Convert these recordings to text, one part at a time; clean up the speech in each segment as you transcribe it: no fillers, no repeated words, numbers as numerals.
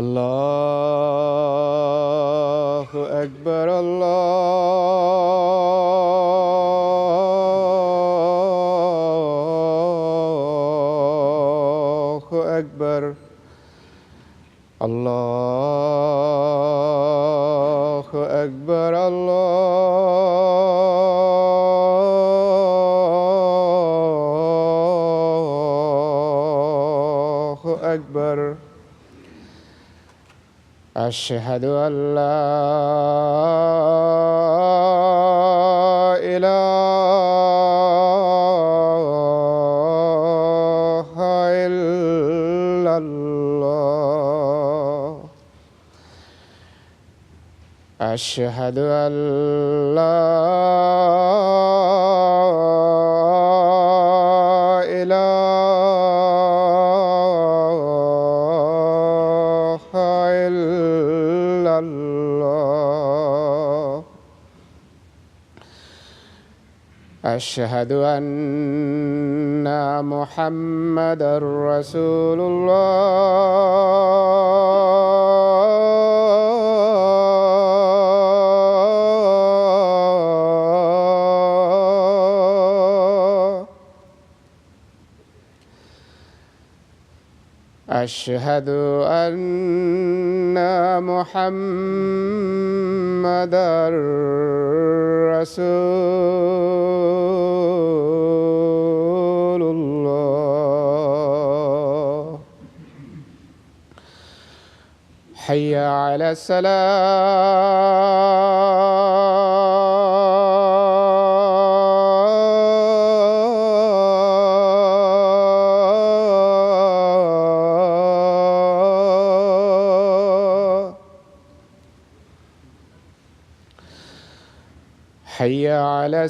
الله أكبر الله أكبر الله أكبر الله أكبر أشهد أن لا إله إلا الله أشهد أن لا إله إلا الله أشهد أن محمدًا رسول الله أشهد أن محمدًا رسول الله حي على الصلاة حي على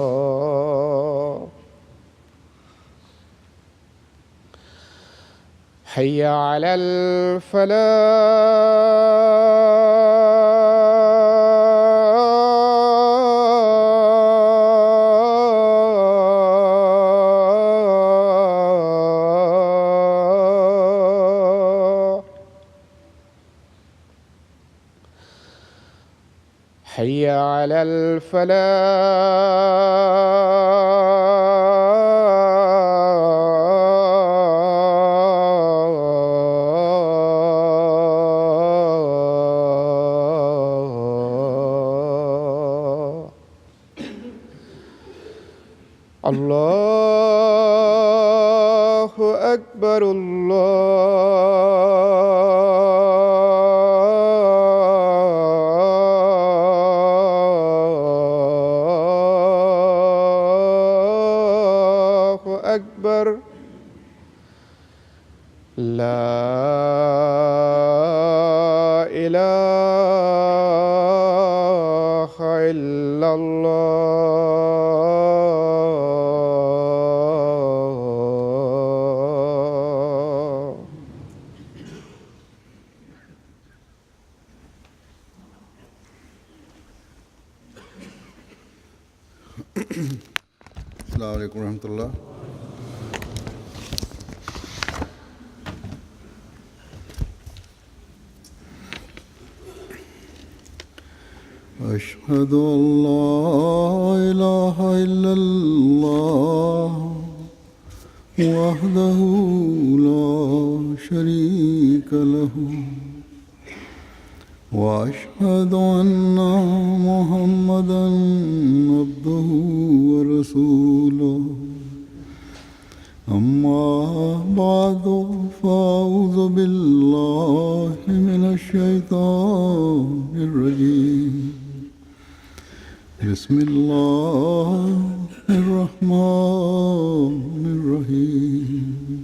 الصلاة حي على الفلاح حي على الفلاح الله أكبر الله أكبر لا إله إلا الله السلام عليكم ورحمة الله. أشهد أن لا إله إلا الله وحده لا شريك له وأشهد أن محمدًا عبده ورسوله أما بعد فأعوذ بالله من الشيطان الرجيم بسم الله الرحمن الرحيم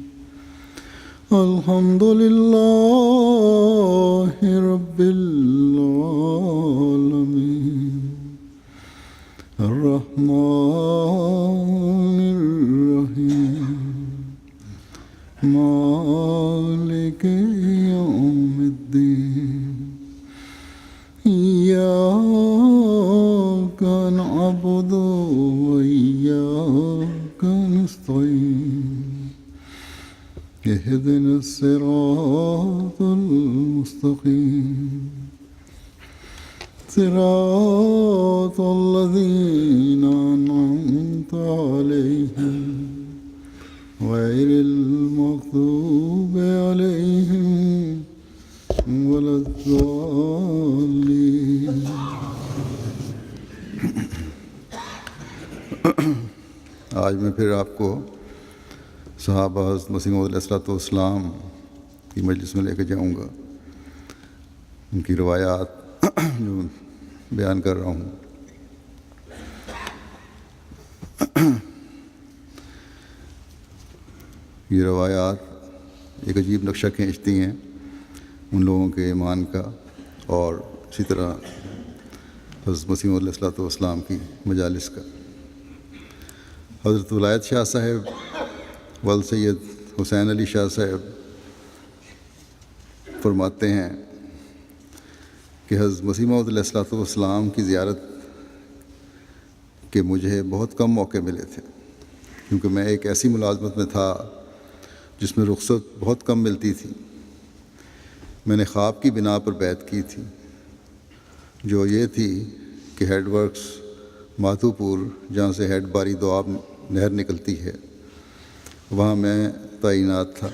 الحمد لله رب العالمين الرحمن الرحيم مالك يوم الدين إياك نعبد وإياك نستعين اهدنا الصراط المستقيم صراط الذين أنعمت عليهم غير المغضوب عليهم ولا الضالين آج میں پھر آپ کو صحابہ حضرت مسیح موعود علیہ الصلوۃ والسلام کی مجلس میں لے کے جاؤں گا. ان کی روایات جو بیان کر رہا ہوں یہ روایات ایک عجیب نقشہ کھینچتی ہیں ان لوگوں کے ایمان کا اور اسی طرح حضرت مسیح موعود علیہ الصلوۃ والسلام کی مجالس کا. حضرت ولایت شاہ صاحب ول سید حسین علی شاہ صاحب فرماتے ہیں کہ حضرت مسیح موعود علیہ الصلوۃ والسلام کی زیارت کے مجھے بہت کم موقع ملے تھے کیونکہ میں ایک ایسی ملازمت میں تھا جس میں رخصت بہت کم ملتی تھی. میں نے خواب کی بنا پر بیعت کی تھی جو یہ تھی کہ ہیڈ ورکس مادھو پور جہاں سے ہیڈ باری دوآب نہر نکلتی ہے وہاں میں تعینات تھا.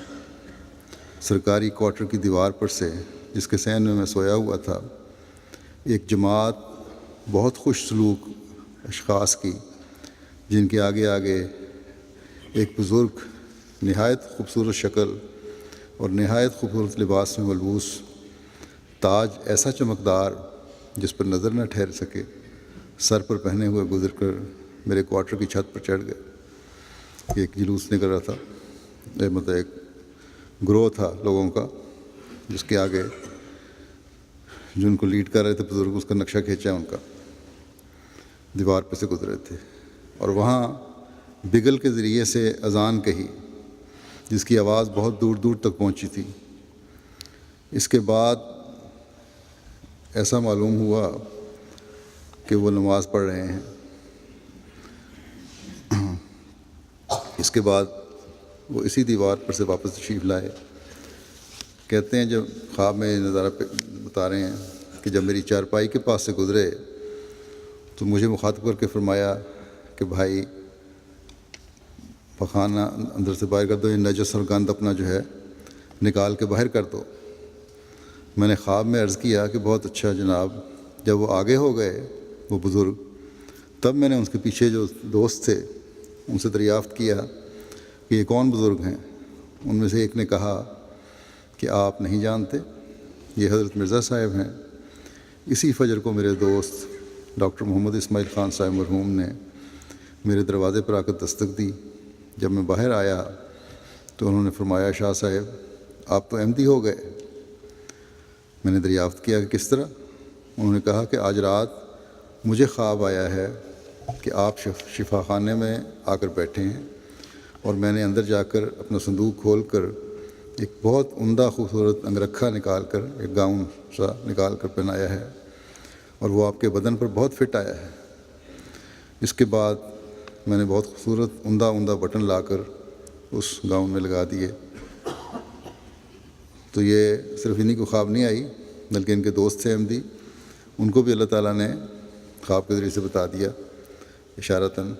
سرکاری کوارٹر کی دیوار پر سے جس کے صحن میں سویا ہوا تھا ایک جماعت بہت خوش سلوک اشخاص کی جن کے آگے آگے ایک بزرگ نہایت خوبصورت شکل اور نہایت خوبصورت لباس میں ملبوس تاج ایسا چمکدار جس پر نظر نہ ٹھہر سکے سر پر پہنے ہوئے گزر کر میرے کوارٹر کی چھت پر چڑھ گئے. ایک جلوس نکل رہا تھا مطلب ایک گروہ تھا لوگوں کا جس کے آگے جن کو لیڈ کر رہے تھے بزرگ اس کا نقشہ کھینچا ان کا دیوار پہ سے گزرے تھے اور وہاں بگل کے ذریعے سے اذان کہی جس کی آواز بہت دور دور تک پہنچی تھی. اس کے بعد ایسا معلوم ہوا کہ وہ نماز پڑھ رہے ہیں. اس کے بعد وہ اسی دیوار پر سے واپس تشریف لائے. کہتے ہیں جب خواب میں نظارہ بتا رہے ہیں کہ جب میری چارپائی کے پاس سے گزرے تو مجھے مخاطب کر کے فرمایا کہ بھائی پخانہ اندر سے باہر کر دو، یہ نجس اور گند اپنا جو ہے نکال کے باہر کر دو. میں نے خواب میں عرض کیا کہ بہت اچھا جناب. جب وہ آگے ہو گئے وہ بزرگ تب میں نے ان کے پیچھے جو دوست تھے ان سے دریافت کیا کہ یہ کون بزرگ ہیں. ان میں سے ایک نے کہا کہ آپ نہیں جانتے، یہ حضرت مرزا صاحب ہیں. اسی فجر کو میرے دوست ڈاکٹر محمد اسماعیل خان صاحب مرحوم نے میرے دروازے پر آ کر دستک دی. جب میں باہر آیا تو انہوں نے فرمایا شاہ صاحب آپ تو احمدی ہو گئے. میں نے دریافت کیا کہ کس طرح؟ انہوں نے کہا کہ آج رات مجھے خواب آیا ہے کہ آپ شفا خانے میں آ کر بیٹھے ہیں اور میں نے اندر جا کر اپنا صندوق کھول کر ایک بہت عمدہ خوبصورت انگرکھا نکال کر ایک گاؤن سا نکال کر پہنایا ہے اور وہ آپ کے بدن پر بہت فٹ آیا ہے. اس کے بعد میں نے بہت خوبصورت عمدہ بٹن لا کر اس گاؤن میں لگا دیے. تو یہ صرف انہی کو خواب نہیں آئی بلکہ ان کے دوست تھے احمدی، ان کو بھی اللہ تعالیٰ نے خواب کے ذریعے سے بتا دیا اشارتاً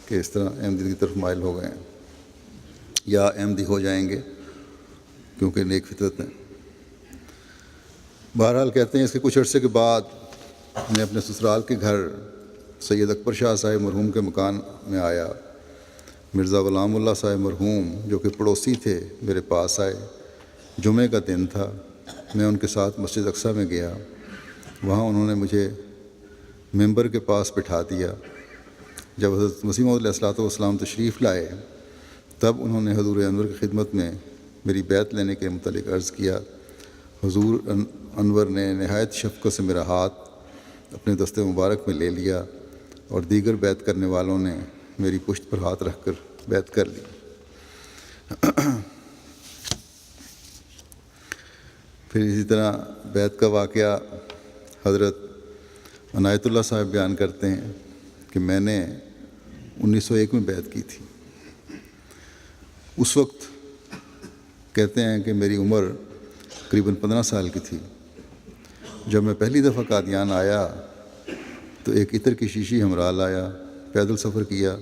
کہ اس طرح احمدیت کی طرف مائل ہو گئے ہیں یا احمدی ہو جائیں گے کیونکہ نیک فطرت ہیں۔ بہرحال کہتے ہیں اس کے کچھ عرصے کے بعد میں اپنے سسرال کے گھر سید اکبر شاہ صاحب مرحوم کے مکان میں آیا۔ مرزا غلام اللہ صاحب مرحوم جو کہ پڑوسی تھے میرے پاس آئے۔ جمعہ کا دن تھا، میں ان کے ساتھ مسجد اقصیٰ میں گیا۔ وہاں انہوں نے مجھے ممبر کے پاس بٹھا دیا۔ جب حضرت مسیح موعود علیہ الصلوۃ والسلام تشریف لائے تب انہوں نے حضور انور کی خدمت میں میری بیعت لینے کے متعلق عرض کیا۔ حضور انور نے نہایت شفقت سے میرا ہاتھ اپنے دست مبارک میں لے لیا اور دیگر بیعت کرنے والوں نے میری پشت پر ہاتھ رکھ کر بیعت کر لی۔ پھر اسی طرح بیعت کا واقعہ حضرت عنایت اللہ صاحب بیان کرتے ہیں کہ میں نے 1901 میں بیعت کی تھی۔ اس وقت کہتے ہیں کہ میری عمر قریباً 15 سال کی تھی۔ جب میں پہلی دفعہ قادیان آیا تو ایک عطر کی شیشی ہمراہ لایا، پیدل سفر کیا،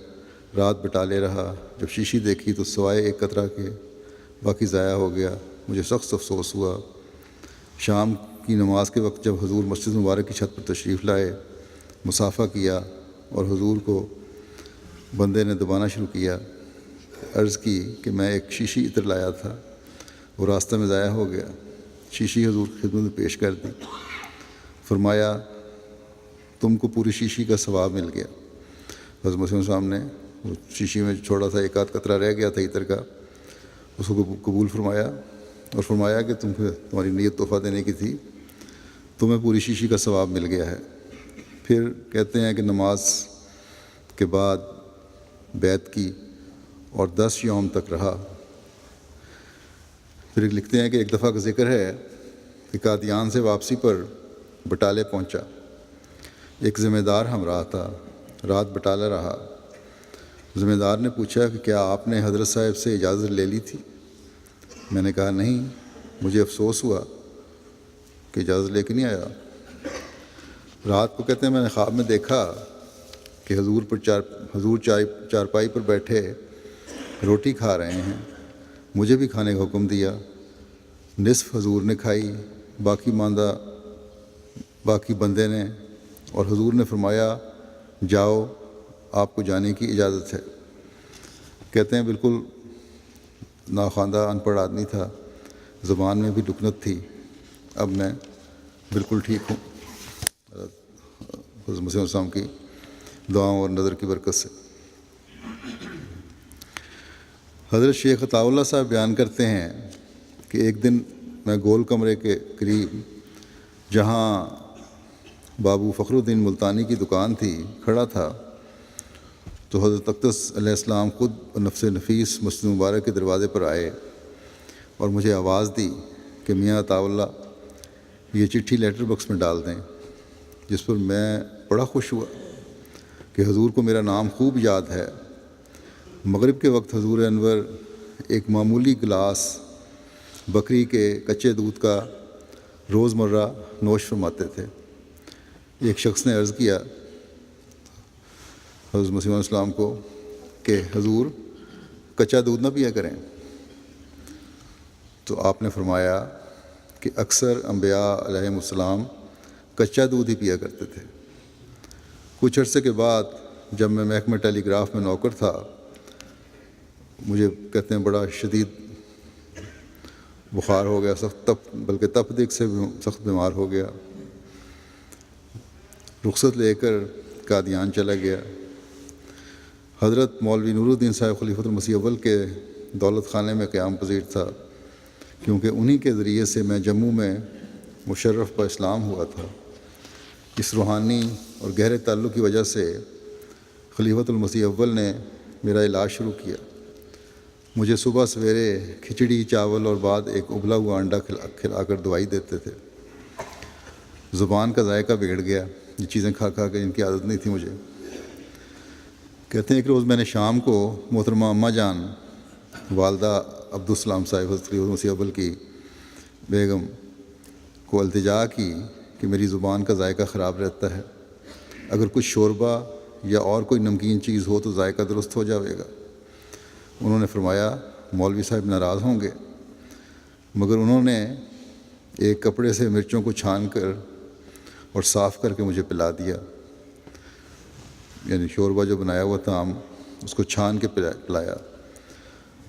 رات بٹالے رہا۔ جب شیشی دیکھی تو سوائے ایک قطرہ کے باقی ضائع ہو گیا۔ مجھے سخت افسوس ہوا۔ شام کی نماز کے وقت جب حضور مسجد مبارک کی چھت پر تشریف لائے، مصافحہ کیا اور حضور کو بندے نے دبانا شروع کیا۔ عرض کی کہ میں ایک شیشی عطر لایا تھا، وہ راستہ میں ضائع ہو گیا۔ شیشی حضور کی خدمت میں پیش کر دی۔ فرمایا تم کو پوری شیشی کا ثواب مل گیا۔ حضرت مسیح صاحب نے وہ شیشی میں چھوڑا تھا، ایک آدھ قطرہ رہ گیا تھا عطر کا، اس کو قبول فرمایا اور فرمایا کہ تمہاری نیت تحفہ دینے کی تھی، تمہیں پوری شیشی کا ثواب مل گیا ہے۔ پھر کہتے ہیں کہ نماز کے بعد بیعت کی اور 10 یوم تک رہا۔ پھر لکھتے ہیں کہ ایک دفعہ کا ذکر ہے کہ قادیان سے واپسی پر بٹالے پہنچا، ایک ذمہ دار ہمراہ تھا، رات بٹالہ رہا۔ ذمہ دار نے پوچھا کہ کیا آپ نے حضرت صاحب سے اجازت لے لی تھی؟ میں نے کہا نہیں، مجھے افسوس ہوا کہ اجازت لے کے نہیں آیا۔ رات کو کہتے ہیں میں نے خواب میں دیکھا کہ حضور چارپائی پر بیٹھے روٹی کھا رہے ہیں، مجھے بھی کھانے کا حکم دیا۔ نصف حضور نے کھائی، باقی بندے نے، اور حضور نے فرمایا جاؤ آپ کو جانے کی اجازت ہے۔ کہتے ہیں بالکل ناخواندہ ان پڑھ آدمی تھا، زبان میں بھی لکنت تھی، اب میں بالکل ٹھیک ہوں حضرت مسیح السلام کی دعاؤں اور نظر کی برکت سے۔ حضرت شیخ عطا اللہ صاحب بیان کرتے ہیں کہ ایک دن میں گول کمرے کے قریب جہاں بابو فخر الدین ملتانی کی دکان تھی کھڑا تھا تو حضرت اقدس علیہ السلام خود نفس نفیس مسجد مبارک کے دروازے پر آئے اور مجھے آواز دی کہ میاں عطا اللہ یہ چٹھی لیٹر باکس میں ڈال دیں، جس پر میں بڑا خوش ہوا کہ حضور کو میرا نام خوب یاد ہے۔ مغرب کے وقت حضور انور ایک معمولی گلاس بکری کے کچے دودھ کا روزمرہ نوش فرماتے تھے۔ ایک شخص نے عرض کیا حضرت مسیح علیہ السلام کو کہ حضور کچا دودھ نہ پیا کریں، تو آپ نے فرمایا کہ اکثر انبیاء علیہم السلام کچا دودھ ہی پیا کرتے تھے۔ کچھ عرصے کے بعد جب میں محکمہ ٹیلی گراف میں نوکر تھا، مجھے کہتے ہیں بڑا شدید بخار ہو گیا، سخت بلکہ تپدق سے سخت بیمار ہو گیا۔ رخصت لے کر قادیان چلا گیا۔ حضرت مولوی نور الدین صاحب خلیفۃ المسیح اول کے دولت خانے میں قیام پذیر تھا، کیونکہ انہی کے ذریعے سے میں جموں میں مشرف با اسلام ہوا تھا۔ اس روحانی اور گہرے تعلق کی وجہ سے خلیفۃ المسیح اول نے میرا علاج شروع کیا۔ مجھے صبح سویرے کھچڑی چاول اور بعد ایک ابلا ہوا انڈا کھلا کر دوائی دیتے تھے۔ زبان کا ذائقہ بگڑ گیا، یہ چیزیں کھا کھا کے، ان کی عادت نہیں تھی مجھے۔ کہتے ہیں ایک روز میں نے شام کو محترمہ اماں جان والدہ عبدالسلام صاحب حضرت خلیفۃ المسیح اول کی بیگم کو التجا کی کہ میری زبان کا ذائقہ خراب رہتا ہے، اگر کچھ شوربہ یا اور کوئی نمکین چیز ہو تو ذائقہ درست ہو جاوے گا۔ انہوں نے فرمایا مولوی صاحب ناراض ہوں گے، مگر انہوں نے ایک کپڑے سے مرچوں کو چھان کر اور صاف کر کے مجھے پلا دیا، یعنی شوربہ جو بنایا ہوا تھا عام، اس کو چھان کے پلایا۔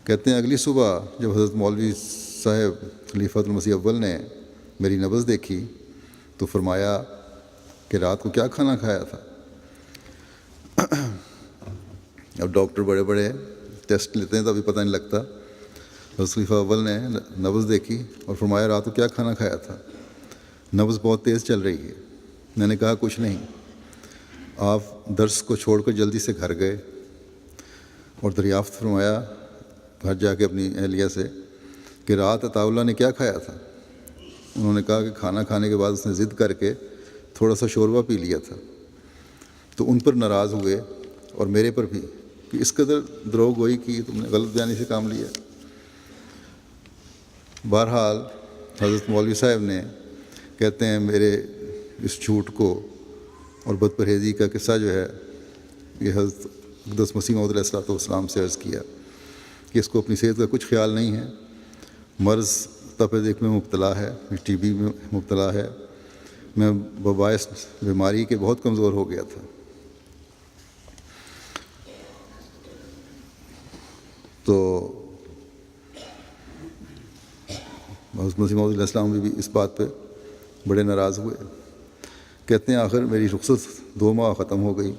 کہتے ہیں اگلی صبح جب حضرت مولوی صاحب خلیفۃ المسیح اول نے میری نبض دیکھی تو فرمایا کہ رات کو کیا کھانا کھایا تھا۔ اب ڈاکٹر بڑے بڑے ٹیسٹ لیتے ہیں تو ابھی پتہ نہیں لگتا۔ حضرت خلیفہ اول نے نبض دیکھی اور فرمایا رات کو کیا کھانا کھایا تھا؟ نبض بہت تیز چل رہی ہے۔ میں نے کہا کچھ نہیں۔ آپ درس کو چھوڑ کر جلدی سے گھر گئے اور دریافت فرمایا گھر جا کے اپنی اہلیہ سے کہ رات عطا اللہ نے کیا کھایا تھا؟ انہوں نے کہا کہ کھانا کھانے کے بعد اس نے ضد کر کے تھوڑا سا شوربہ پی لیا تھا۔ تو ان پر ناراض ہوئے اور میرے پر بھی کہ اس قدر دروغ گوئی کی، تم نے غلط بیانی سے کام لیا۔ بہرحال حضرت مولوی صاحب نے کہتے ہیں میرے اس جھوٹ کو اور بد پرہیزی کا قصہ جو ہے یہ حضرت اقدس مسیح موعود علیہ السلام سے عرض کیا کہ اس کو اپنی صحت کا کچھ خیال نہیں ہے، مرض تپ دق میں مبتلا ہے، ٹی بی میں مبتلا ہے، میں باعث بیماری کے بہت کمزور ہو گیا تھا۔ تو حضرت مسیح موعود علیہ السلام بھی اس بات پہ بڑے ناراض ہوئے۔ کہتے ہیں آخر میری رخصت 2 ماہ ختم ہو گئی۔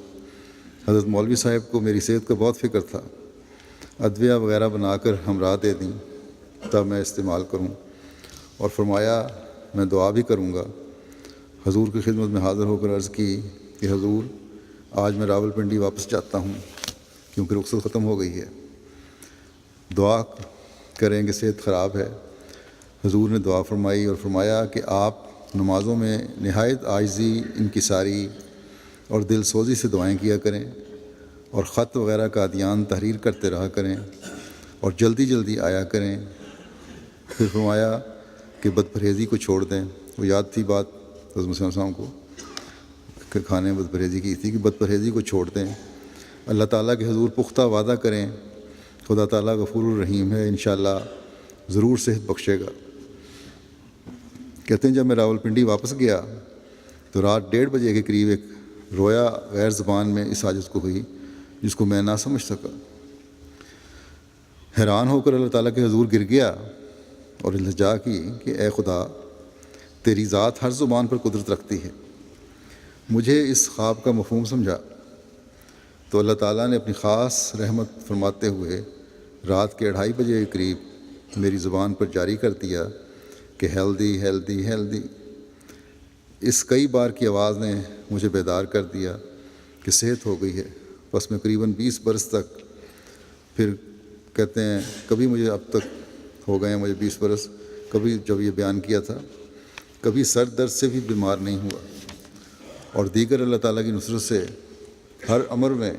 حضرت مولوی صاحب کو میری صحت کا بہت فکر تھا، ادویہ وغیرہ بنا کر ہمراہ دے دیں تب میں استعمال کروں، اور فرمایا میں دعا بھی کروں گا۔ حضور کی خدمت میں حاضر ہو کر عرض کی کہ حضور آج میں راولپنڈی واپس جاتا ہوں کیونکہ رخصت ختم ہو گئی ہے، دعا کریں کہ صحت خراب ہے۔ حضور نے دعا فرمائی اور فرمایا کہ آپ نمازوں میں نہایت عاجزی، انکساری اور دل سوزی سے دعائیں کیا کریں، اور خط وغیرہ کا ادیان تحریر کرتے رہا کریں، اور جلدی جلدی آیا کریں۔ پھر فرمایا کہ بد پرہیزی کو چھوڑ دیں۔ وہ یاد تھی بات حضرت مسیح علیہ السلام کو کہ کھانے بد پرہیزی کی تھی کہ بد پرہیزی کو چھوڑ دیں، اللہ تعالیٰ کے حضور پختہ وعدہ کریں، خدا تعالیٰ غفور الرحیم ہے، انشاءاللہ ضرور صحت بخشے گا۔ کہتے ہیں جب میں راولپنڈی واپس گیا تو رات 1:30 بجے کے قریب ایک رویا غیر زبان میں اس حاجت کو ہوئی جس کو میں نہ سمجھ سکا۔ حیران ہو کر اللہ تعالیٰ کے حضور گر گیا اور التجا کی کہ اے خدا تیری ذات ہر زبان پر قدرت رکھتی ہے، مجھے اس خواب کا مفہوم سمجھا۔ تو اللہ تعالیٰ نے اپنی خاص رحمت فرماتے ہوئے رات کے 2:30 بجے کے قریب میری زبان پر جاری کر دیا کہ ہیلدی ہیلدی ہیلدی۔ اس کئی بار کی آواز نے مجھے بیدار کر دیا کہ صحت ہو گئی ہے۔ بس میں قریباً 20 برس تک، پھر کہتے ہیں کبھی مجھے اب تک ہو گئے ہیں مجھے 20 برس، کبھی جب یہ بیان کیا تھا کبھی سر درد سے بھی بیمار نہیں ہوا، اور دیگر اللہ تعالیٰ کی نصرت سے ہر عمر میں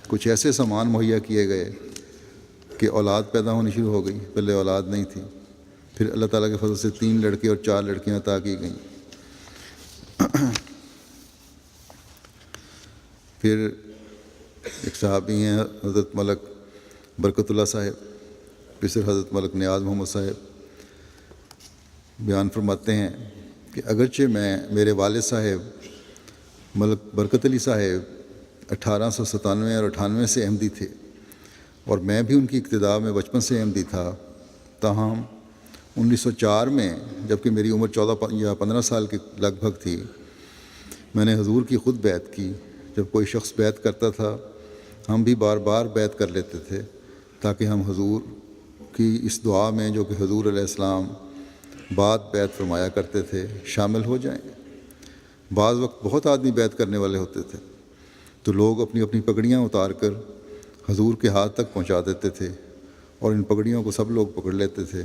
کچھ ایسے سامان مہیا کیے گئے کہ اولاد پیدا ہونی شروع ہو گئی۔ پہلے اولاد نہیں تھی، پھر اللہ تعالیٰ کے فضل سے 3 لڑکے اور 4 لڑکیاں عطا کی گئیں۔ پھر ایک صحابی ہیں حضرت ملک برکت اللہ صاحب، پھر حضرت ملک نیاز محمد صاحب، بیان فرماتے ہیں کہ اگرچہ میرے والد صاحب ملک برکت علی صاحب 1897 اور 98 سے احمدی تھے، اور میں بھی ان کی اقتداء میں بچپن سے احمدی تھا، تاہم 1904 میں جب کہ میری عمر 14 یا 15 سال کے لگ بھگ تھی، میں نے حضور کی خود بیعت کی۔ جب کوئی شخص بیعت کرتا تھا ہم بھی بار بار بیعت کر لیتے تھے تاکہ ہم حضور کی اس دعا میں جو کہ حضور علیہ السلام بعد بیعت فرمایا کرتے تھے شامل ہو جائیں۔ بعض وقت بہت آدمی بیعت کرنے والے ہوتے تھے تو لوگ اپنی اپنی پگڑیاں اتار کر حضور کے ہاتھ تک پہنچا دیتے تھے، اور ان پگڑیوں کو سب لوگ پکڑ لیتے تھے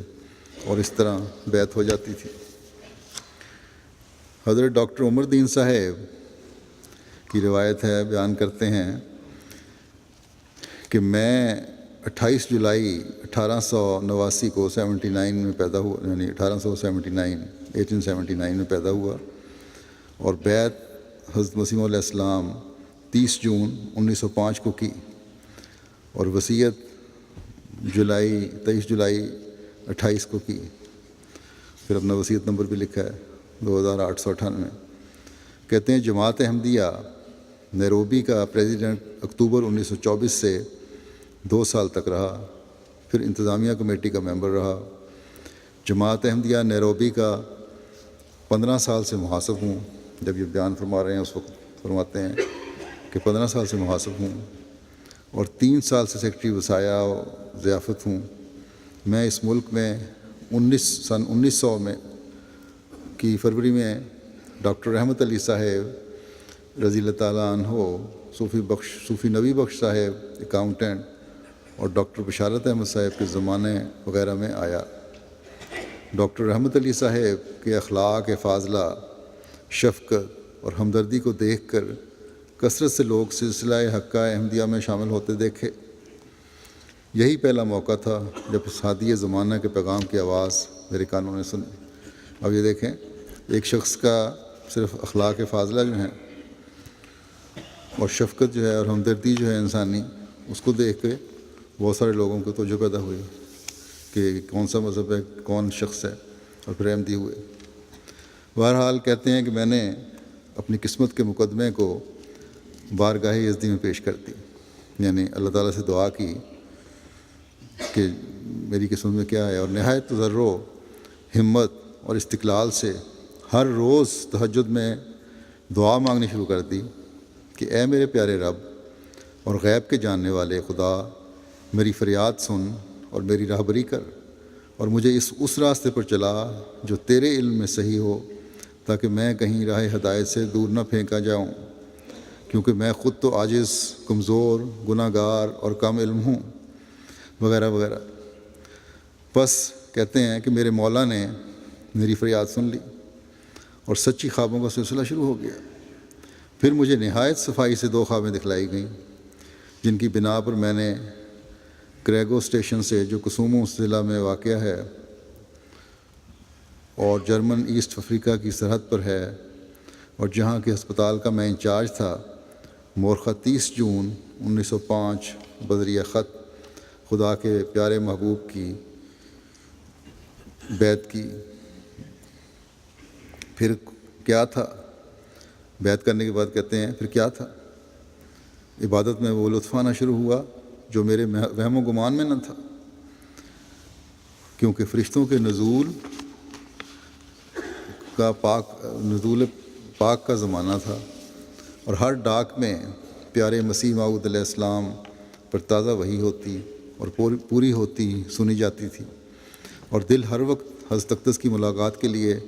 اور اس طرح بیعت ہو جاتی تھی۔ حضرت ڈاکٹر عمر دین صاحب کی روایت ہے، بیان کرتے ہیں کہ میں 28 جولائی 1889 کو 79 میں پیدا ہوا، یعنی 1879 میں پیدا ہوا، اور بیعت حضرت مسیح موعود علیہ السلام 30 جون 1905 کو کی، اور وصیت 23 جولائی 28 کو کی۔ پھر اپنا وصیت نمبر بھی لکھا ہے 2898۔ کہتے ہیں جماعت احمدیہ نیروبی کا پریزیڈنٹ اکتوبر 1924 سے 2 سال تک رہا، پھر انتظامیہ کمیٹی کا ممبر رہا۔ جماعت احمدیہ نیروبی کا 15 سال سے محاسب ہوں۔ جب یہ بیان فرما رہے ہیں اس وقت فرماتے ہیں کہ 15 سال سے محاسب ہوں، اور 3 سال سے سیکرٹری وصایا و ضیافت ہوں۔ میں اس ملک میں سن 1900 میں کی فروری میں ڈاکٹر رحمت علی صاحب رضی اللہ تعالیٰ عنہ، صوفی نبی بخش صاحب اکاؤنٹنٹ، اور ڈاکٹر بشارت احمد صاحب کے زمانے وغیرہ میں آیا۔ ڈاکٹر رحمت علی صاحب کے اخلاق فاضلہ، شفقت اور ہمدردی کو دیکھ کر کثرت سے لوگ سلسلہ حقہ احمدیہ میں شامل ہوتے دیکھے۔ یہی پہلا موقع تھا جب اس ہادی زمانہ کے پیغام کی آواز میرے کانوں نے سنی۔ اب یہ دیکھیں، ایک شخص کا صرف اخلاق فاضلہ جو ہیں اور شفقت جو ہے اور ہمدردی جو ہے انسانی، اس کو دیکھ کے بہت سارے لوگوں کو توجہ پیدا ہوئی کہ کون سا مذہب ہے، کون شخص ہے، اور پھر احمدی ہوئے۔ بہرحال کہتے ہیں کہ میں نے اپنی قسمت کے مقدمے کو بارگاہ یزدی میں پیش کر دی، یعنی اللہ تعالیٰ سے دعا کی کہ میری قسمت میں کیا ہے، اور نہایت تضرع، ہمت اور استقلال سے ہر روز تہجد میں دعا مانگنی شروع کر دی کہ اے میرے پیارے رب اور غیب کے جاننے والے خدا، میری فریاد سن اور میری راہبری کر، اور مجھے اس راستے پر چلا جو تیرے علم میں صحیح ہو، تاکہ میں کہیں راہ ہدایت سے دور نہ پھینکا جاؤں، کیونکہ میں خود تو عاجز، کمزور، گناہ گار اور کم علم ہوں، وغیرہ وغیرہ۔ بس کہتے ہیں کہ میرے مولا نے میری فریاد سن لی اور سچی خوابوں کا سلسلہ شروع ہو گیا۔ پھر مجھے نہایت صفائی سے 2 خوابیں دکھلائی گئیں، جن کی بنا پر میں نے کریگو اسٹیشن سے، جو کسومو ضلع میں واقع ہے اور جرمن ایسٹ افریقہ کی سرحد پر ہے، اور جہاں کے ہسپتال کا میں انچارج تھا، مورخہ 30 جون 1905 بذریعہ خط خدا کے پیارے محبوب کی بیعت کی۔ پھر کیا تھا؟ بیعت کرنے کے بعد کہتے ہیں پھر کیا تھا؟ عبادت میں وہ لطف آنا شروع ہوا جو میرے وہم و گمان میں نہ تھا، کیونکہ فرشتوں کے نزول پاک کا زمانہ تھا، اور ہر ڈاک میں پیارے مسیح موعود علیہ السلام پر تازہ وحی ہوتی اور پوری ہوتی سنی جاتی تھی، اور دل ہر وقت حضرت اقدس کی ملاقات کے لیے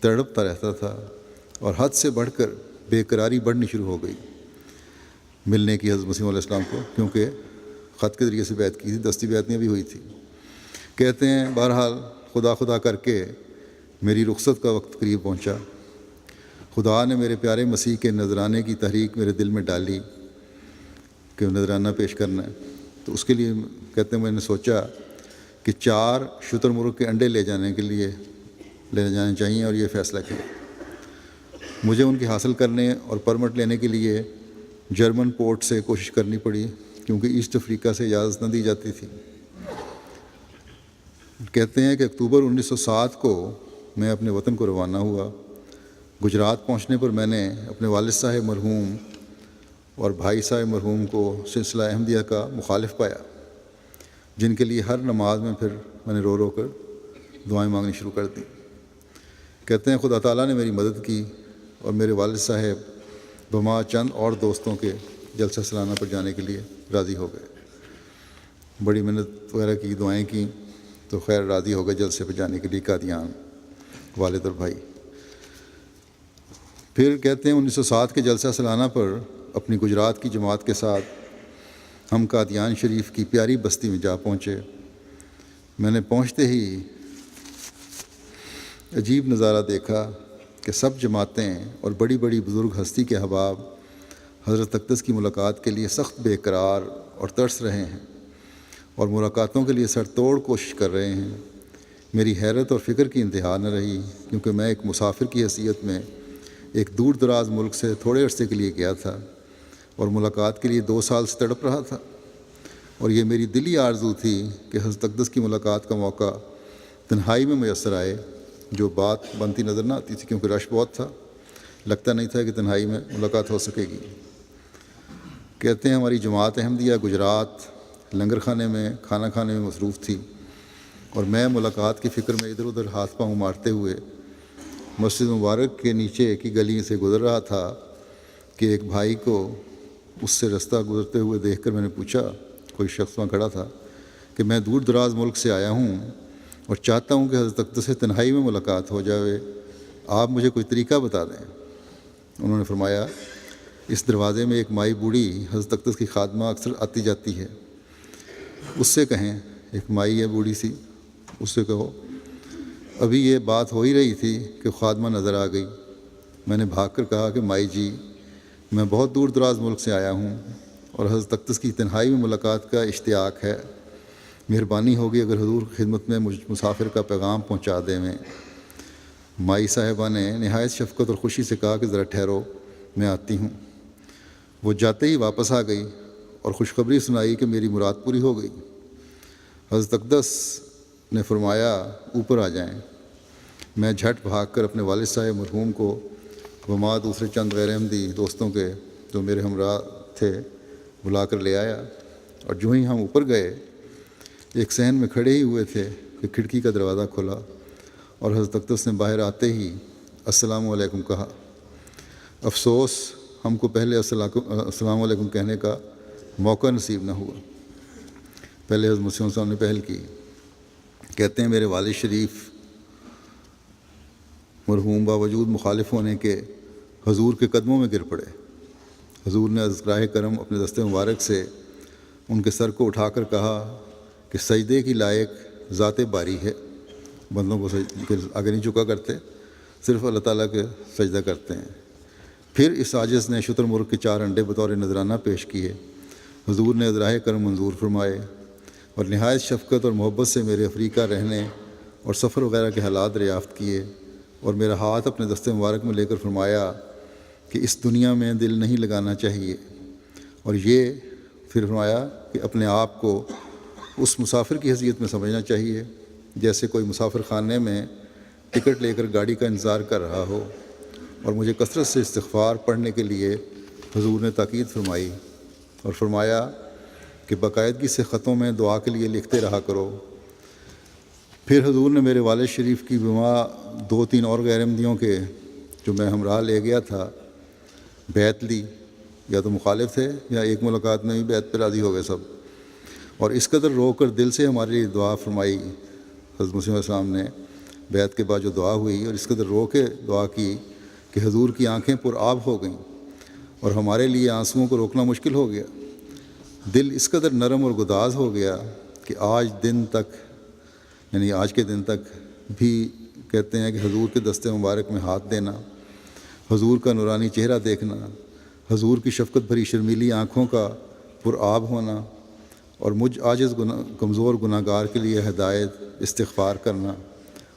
تڑپتا رہتا تھا، اور حد سے بڑھ کر بے قراری بڑھنی شروع ہو گئی ملنے کی حضرت مسیح علیہ السلام کو، کیونکہ خط کے ذریعے سے بیعت کی تھی، دستی بیعتیں بھی ہوئی تھی۔ کہتے ہیں بہرحال خدا خدا کر کے میری رخصت کا وقت قریب پہنچا۔ خدا نے میرے پیارے مسیح کے نذرانے کی تحریک میرے دل میں ڈالی کہ نذرانہ پیش کرنا ہے، تو اس کے لیے کہتے ہیں میں نے سوچا کہ 4 شتر مرغ کے انڈے لے جانے چاہیے، اور یہ فیصلہ کیا۔ مجھے ان کی حاصل کرنے اور پرمٹ لینے کے لیے جرمن پورٹ سے کوشش کرنی پڑی، کیونکہ ایسٹ افریقہ سے اجازت نہ دی جاتی تھی۔ کہتے ہیں کہ اکتوبر 1907 کو میں اپنے وطن کو روانہ ہوا۔ گجرات پہنچنے پر میں نے اپنے والد صاحب مرحوم اور بھائی صاحب مرحوم کو سلسلہ احمدیہ کا مخالف پایا، جن کے لیے ہر نماز میں پھر میں نے رو رو کر دعائیں مانگنی شروع کر دیں۔ کہتے ہیں خدا تعالیٰ نے میری مدد کی اور میرے والد صاحب بما چند اور دوستوں کے جلسہ سالانہ پر جانے کے لیے راضی ہو گئے۔ بڑی محنت وغیرہ کی، دعائیں کیں، تو خیر راضی ہو گئے جلسے پہ جانے کے لیے قادیان، والد اور بھائی۔ پھر کہتے ہیں 1907 کے جلسہ سالانہ پر اپنی گجرات کی جماعت کے ساتھ ہم قادیان شریف کی پیاری بستی میں جا پہنچے۔ میں نے پہنچتے ہی عجیب نظارہ دیکھا کہ سب جماعتیں اور بڑی بڑی بزرگ ہستی کے احباب حضرت اقدس کی ملاقات کے لیے سخت بے قرار اور ترس رہے ہیں، اور ملاقاتوں کے لیے سر توڑ کوشش کر رہے ہیں۔ میری حیرت اور فکر کی انتہا نہ رہی، کیونکہ میں ایک مسافر کی حیثیت میں ایک دور دراز ملک سے تھوڑے عرصے کے لیے گیا تھا اور ملاقات کے لیے 2 سال سے تڑپ رہا تھا، اور یہ میری دلی آرزو تھی کہ حضرت اقدس کی ملاقات کا موقع تنہائی میں میسر آئے، جو بات بنتی نظر نہ آتی تھی کیونکہ رش بہت تھا، لگتا نہیں تھا کہ تنہائی میں ملاقات ہو سکے گی۔ کہتے ہیں ہماری جماعت احمدیہ گجرات لنگر خانے میں کھانا کھانے میں مصروف تھی، اور میں ملاقات کی فکر میں ادھر ادھر ہاتھ پاؤں مارتے ہوئے مسجد مبارک کے نیچے کی گلی سے گزر رہا تھا کہ ایک بھائی کو اس سے رستہ گزرتے ہوئے دیکھ کر میں نے پوچھا، کوئی شخص وہاں کھڑا تھا، کہ میں دور دراز ملک سے آیا ہوں اور چاہتا ہوں کہ حضرت اقدس سے تنہائی میں ملاقات ہو جائے، آپ مجھے کوئی طریقہ بتا دیں۔ انہوں نے فرمایا، اس دروازے میں ایک مائی بوڑھی حضرت اقدس کی خادمہ اکثر آتی جاتی ہے، اس سے کہیں، ایک مائی ہے بوڑھی سی، اس سے کہو۔ ابھی یہ بات ہو ہی رہی تھی کہ خادمہ نظر آ گئی۔ میں نے بھاگ کر کہا کہ مائی جی، میں بہت دور دراز ملک سے آیا ہوں اور حضرت اقدس کی تنہائی میں ملاقات کا اشتیاق ہے، مہربانی ہوگی اگر حضور کی خدمت میں مجھ مسافر کا پیغام پہنچا دیں میں۔ مائی صاحبہ نے نہایت شفقت اور خوشی سے کہا کہ ذرا ٹھہرو، میں آتی ہوں۔ وہ جاتے ہی واپس آ گئی اور خوشخبری سنائی کہ میری مراد پوری ہو گئی۔ حضرت اقدس نے فرمایا، اوپر آ جائیں۔ میں جھٹ بھاگ کر اپنے والد صاحب مرحوم کو وما دوسرے چند غیر احمدی دوستوں کے جو میرے ہمراہ تھے بلا کر لے آیا، اور جو ہی ہم اوپر گئے ایک صحن میں کھڑے ہی ہوئے تھے کہ کھڑکی کا دروازہ کھلا اور حضرت اقدس نے باہر آتے ہی السلام علیکم کہا۔ افسوس ہم کو پہلے السلام علیکم کہنے کا موقع نصیب نہ ہوا، پہلے حضرت مسیح صاحب نے پہل کی۔ کہتے ہیں میرے والد شریف مرحوم باوجود مخالف ہونے کے حضور کے قدموں میں گر پڑے۔ حضور نے از راہ کرم اپنے دست مبارک سے ان کے سر کو اٹھا کر کہا کہ سجدے کی لائق ذات باری ہے، بندوں کو آگے نہیں جھکا کرتے، صرف اللہ تعالیٰ کے سجدہ کرتے ہیں۔ پھر اس عاجز نے شتر مرغ کے 4 انڈے بطور نذرانہ پیش کیے۔ حضور نے از راہ کرم منظور فرمائے اور نہایت شفقت اور محبت سے میرے افریقہ رہنے اور سفر وغیرہ کے حالات دریافت کیے، اور میرا ہاتھ اپنے دست مبارک میں لے کر فرمایا کہ اس دنیا میں دل نہیں لگانا چاہیے، اور یہ پھر فرمایا کہ اپنے آپ کو اس مسافر کی حیثیت میں سمجھنا چاہیے جیسے کوئی مسافر خانے میں ٹکٹ لے کر گاڑی کا انتظار کر رہا ہو، اور مجھے کثرت سے استغفار پڑھنے کے لیے حضور نے تاکید فرمائی اور فرمایا کہ باقاعدگی سے خطوں میں دعا کے لیے لکھتے رہا کرو۔ پھر حضور نے میرے والد شریف کی بما 2-3 اور غیر احمدیوں کے جو میں ہمراہ لے گیا تھا بیعت لی، یا تو مخالف تھے یا ایک ملاقات میں بھی بیعت پہ راضی ہو گئے سب، اور اس قدر رو کر دل سے ہمارے لیے دعا فرمائی۔ حضرت مسیح علیہ السلام نے بیعت کے بعد جو دعا ہوئی، اور اس قدر رو کے دعا کی کہ حضور کی آنکھیں پر آب ہو گئیں اور ہمارے لیے آنسوؤں کو روکنا مشکل ہو گیا۔ دل اس قدر نرم اور گداز ہو گیا کہ آج کے دن تک بھی کہتے ہیں کہ حضور کے دست مبارک میں ہاتھ دینا، حضور کا نورانی چہرہ دیکھنا، حضور کی شفقت بھری شرمیلی آنکھوں کا پر آب ہونا، اور مجھ عاجز کمزور گناہ گار کے لیے ہدایت استغفار کرنا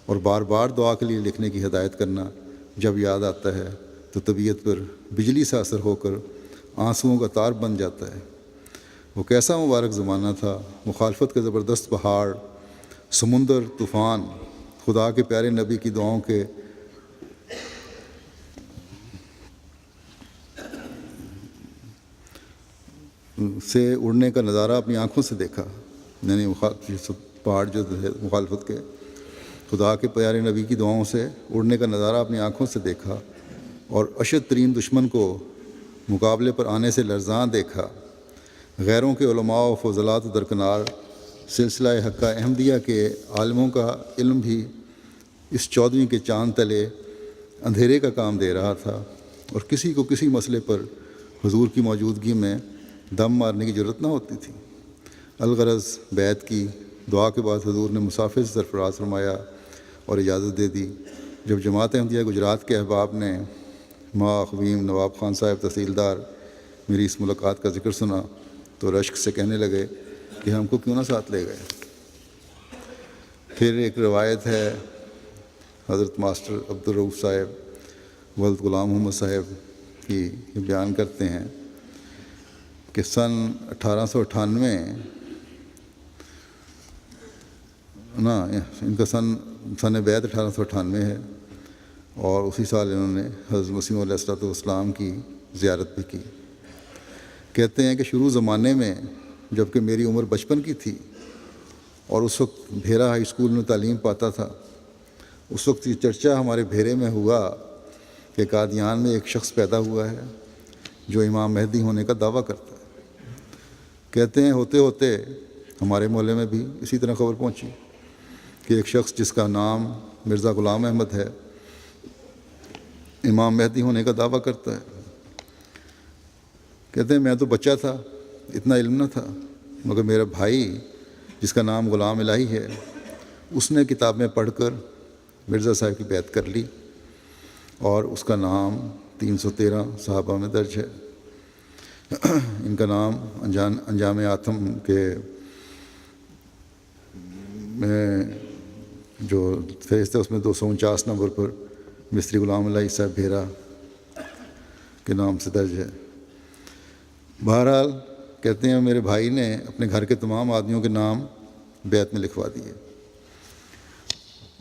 اور بار بار دعا کے لیے لکھنے کی ہدایت کرنا جب یاد آتا ہے تو طبیعت پر بجلی سے اثر ہو کر آنسوؤں کا تار بن جاتا ہے۔ وہ کیسا مبارک زمانہ تھا، مخالفت کے زبردست پہاڑ، سمندر، طوفان، خدا کے پیارے نبی کی دعاؤں کے سے اڑنے کا نظارہ اپنی آنکھوں سے دیکھا۔ میں نے پہاڑ جو ہے مخالفت کے، خدا کے پیارے نبی کی دعاؤں سے اڑنے کا نظارہ اپنی آنکھوں سے دیکھا، اور اشد ترین دشمن کو مقابلے پر آنے سے لرزاں دیکھا۔ غیروں کے علماء و فضلات و درکنار سلسلہ حقہ احمدیہ کے عالموں کا علم بھی اس 14ویں کے چاند تلے اندھیرے کا کام دے رہا تھا، اور کسی کو کسی مسئلے پر حضور کی موجودگی میں دم مارنے کی ضرورت نہ ہوتی تھی۔ الغرض بیعت کی، دعا کے بعد حضور نے مسافر سے سرفراز فرمایا اور اجازت دے دی۔ جب جماعت احمدیہ گجرات کے احباب نے ماں خویم نواب خان صاحب تحصیلدار میری اس ملاقات کا ذکر سنا تو رشک سے کہنے لگے کہ ہم کو کیوں نہ ساتھ لے گئے۔ پھر ایک روایت ہے حضرت ماسٹر عبدالرؤف صاحب ولد غلام محمد صاحب کی یہ بیان کرتے ہیں کہ سن 1898 ان کا سن بیعت 1898 ہے، اور اسی سال انہوں نے حضرت مسیح علیہ السلام کی زیارت بھی کی۔ کہتے ہیں کہ شروع زمانے میں جب کہ میری عمر بچپن کی تھی اور اس وقت بھیرا ہائی اسکول میں تعلیم پاتا تھا، اس وقت یہ چرچا ہمارے بھیرے میں ہوا کہ قادیان میں ایک شخص پیدا ہوا ہے جو امام مہدی ہونے کا دعویٰ کرتا ہے۔ کہتے ہیں ہوتے ہوتے ہمارے محلے میں بھی اسی طرح خبر پہنچی کہ ایک شخص جس کا نام مرزا غلام احمد ہے امام مہدی ہونے کا دعویٰ کرتا ہے۔ کہتے ہیں میں تو بچہ تھا، اتنا علم نہ تھا، مگر میرا بھائی جس کا نام غلام الہی ہے اس نے کتابیں پڑھ کر مرزا صاحب کی بیعت کر لی، اور اس کا نام 313 صحابہ میں درج ہے۔ ان کا نام انجام آتم کے میں جو فہرست ہے اس میں 249 نمبر پر مستری غلام الہی صاحب بھیرا کے نام سے درج ہے۔ بہرحال کہتے ہیں میرے بھائی نے اپنے گھر کے تمام آدمیوں کے نام بیعت میں لکھوا دیے۔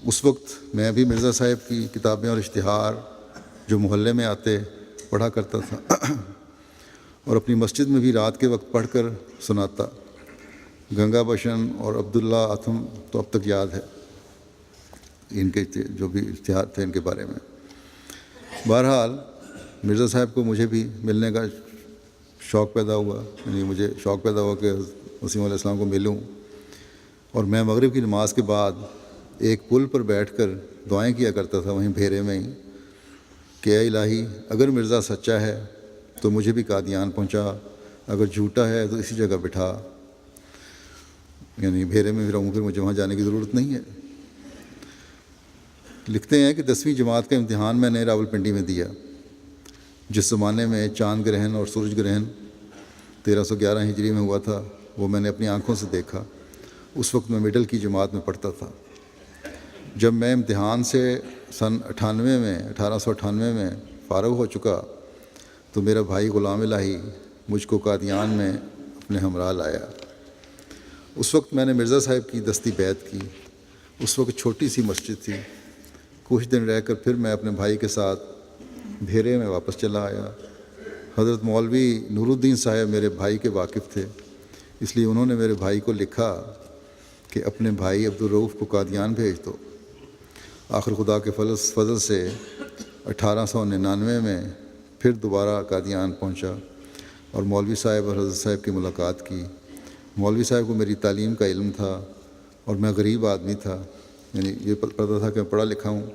اس وقت میں بھی مرزا صاحب کی کتابیں اور اشتہار جو محلے میں آتے پڑھا کرتا تھا، اور اپنی مسجد میں بھی رات کے وقت پڑھ کر سناتا۔ گنگا بشن اور عبداللہ آتم تو اب تک یاد ہے ان کے جو بھی اشتہار تھے ان کے بارے میں۔ بہرحال مرزا صاحب کو مجھے بھی ملنے کا شوق پیدا ہوا، یعنی مجھے شوق پیدا ہوا کہ مسیح علیہ السلام کو ملوں، اور میں مغرب کی نماز کے بعد ایک پل پر بیٹھ کر دعائیں کیا کرتا تھا وہیں بھیرے میں ہی کہ اے الہی اگر مرزا سچا ہے تو مجھے بھی قادیان پہنچا، اگر جھوٹا ہے تو اسی جگہ بٹھا، یعنی بھیرے میں رہوں پھر مجھے وہاں جانے کی ضرورت نہیں ہے۔ لکھتے ہیں کہ 10ویں جماعت کا امتحان میں نے راولپنڈی میں دیا، جس زمانے میں چاند گرہن اور سورج گرہن 1311 ہجری میں ہوا تھا وہ میں نے اپنی آنکھوں سے دیکھا۔ اس وقت میں مڈل کی جماعت میں پڑھتا تھا۔ جب میں امتحان سے سن 1898 میں فارغ ہو چکا تو میرا بھائی غلام الہی مجھ کو قادیان میں اپنے ہمراہ لایا۔ اس وقت میں نے مرزا صاحب کی دستی بیعت کی۔ اس وقت چھوٹی سی مسجد تھی۔ کچھ دن رہ کر پھر میں اپنے بھائی کے ساتھ بھیرے میں واپس چلا آیا۔ حضرت مولوی نور الدین صاحب میرے بھائی کے واقف تھے، اس لیے انہوں نے میرے بھائی کو لکھا کہ اپنے بھائی عبدالرؤف کو قادیان بھیج دو۔ آخر خدا کے فضل سے 1899 میں پھر دوبارہ قادیان پہنچا اور مولوی صاحب اور حضرت صاحب کی ملاقات کی۔ مولوی صاحب کو میری تعلیم کا علم تھا اور میں غریب آدمی تھا، یعنی یہ پتہ تھا کہ میں پڑھا لکھا ہوں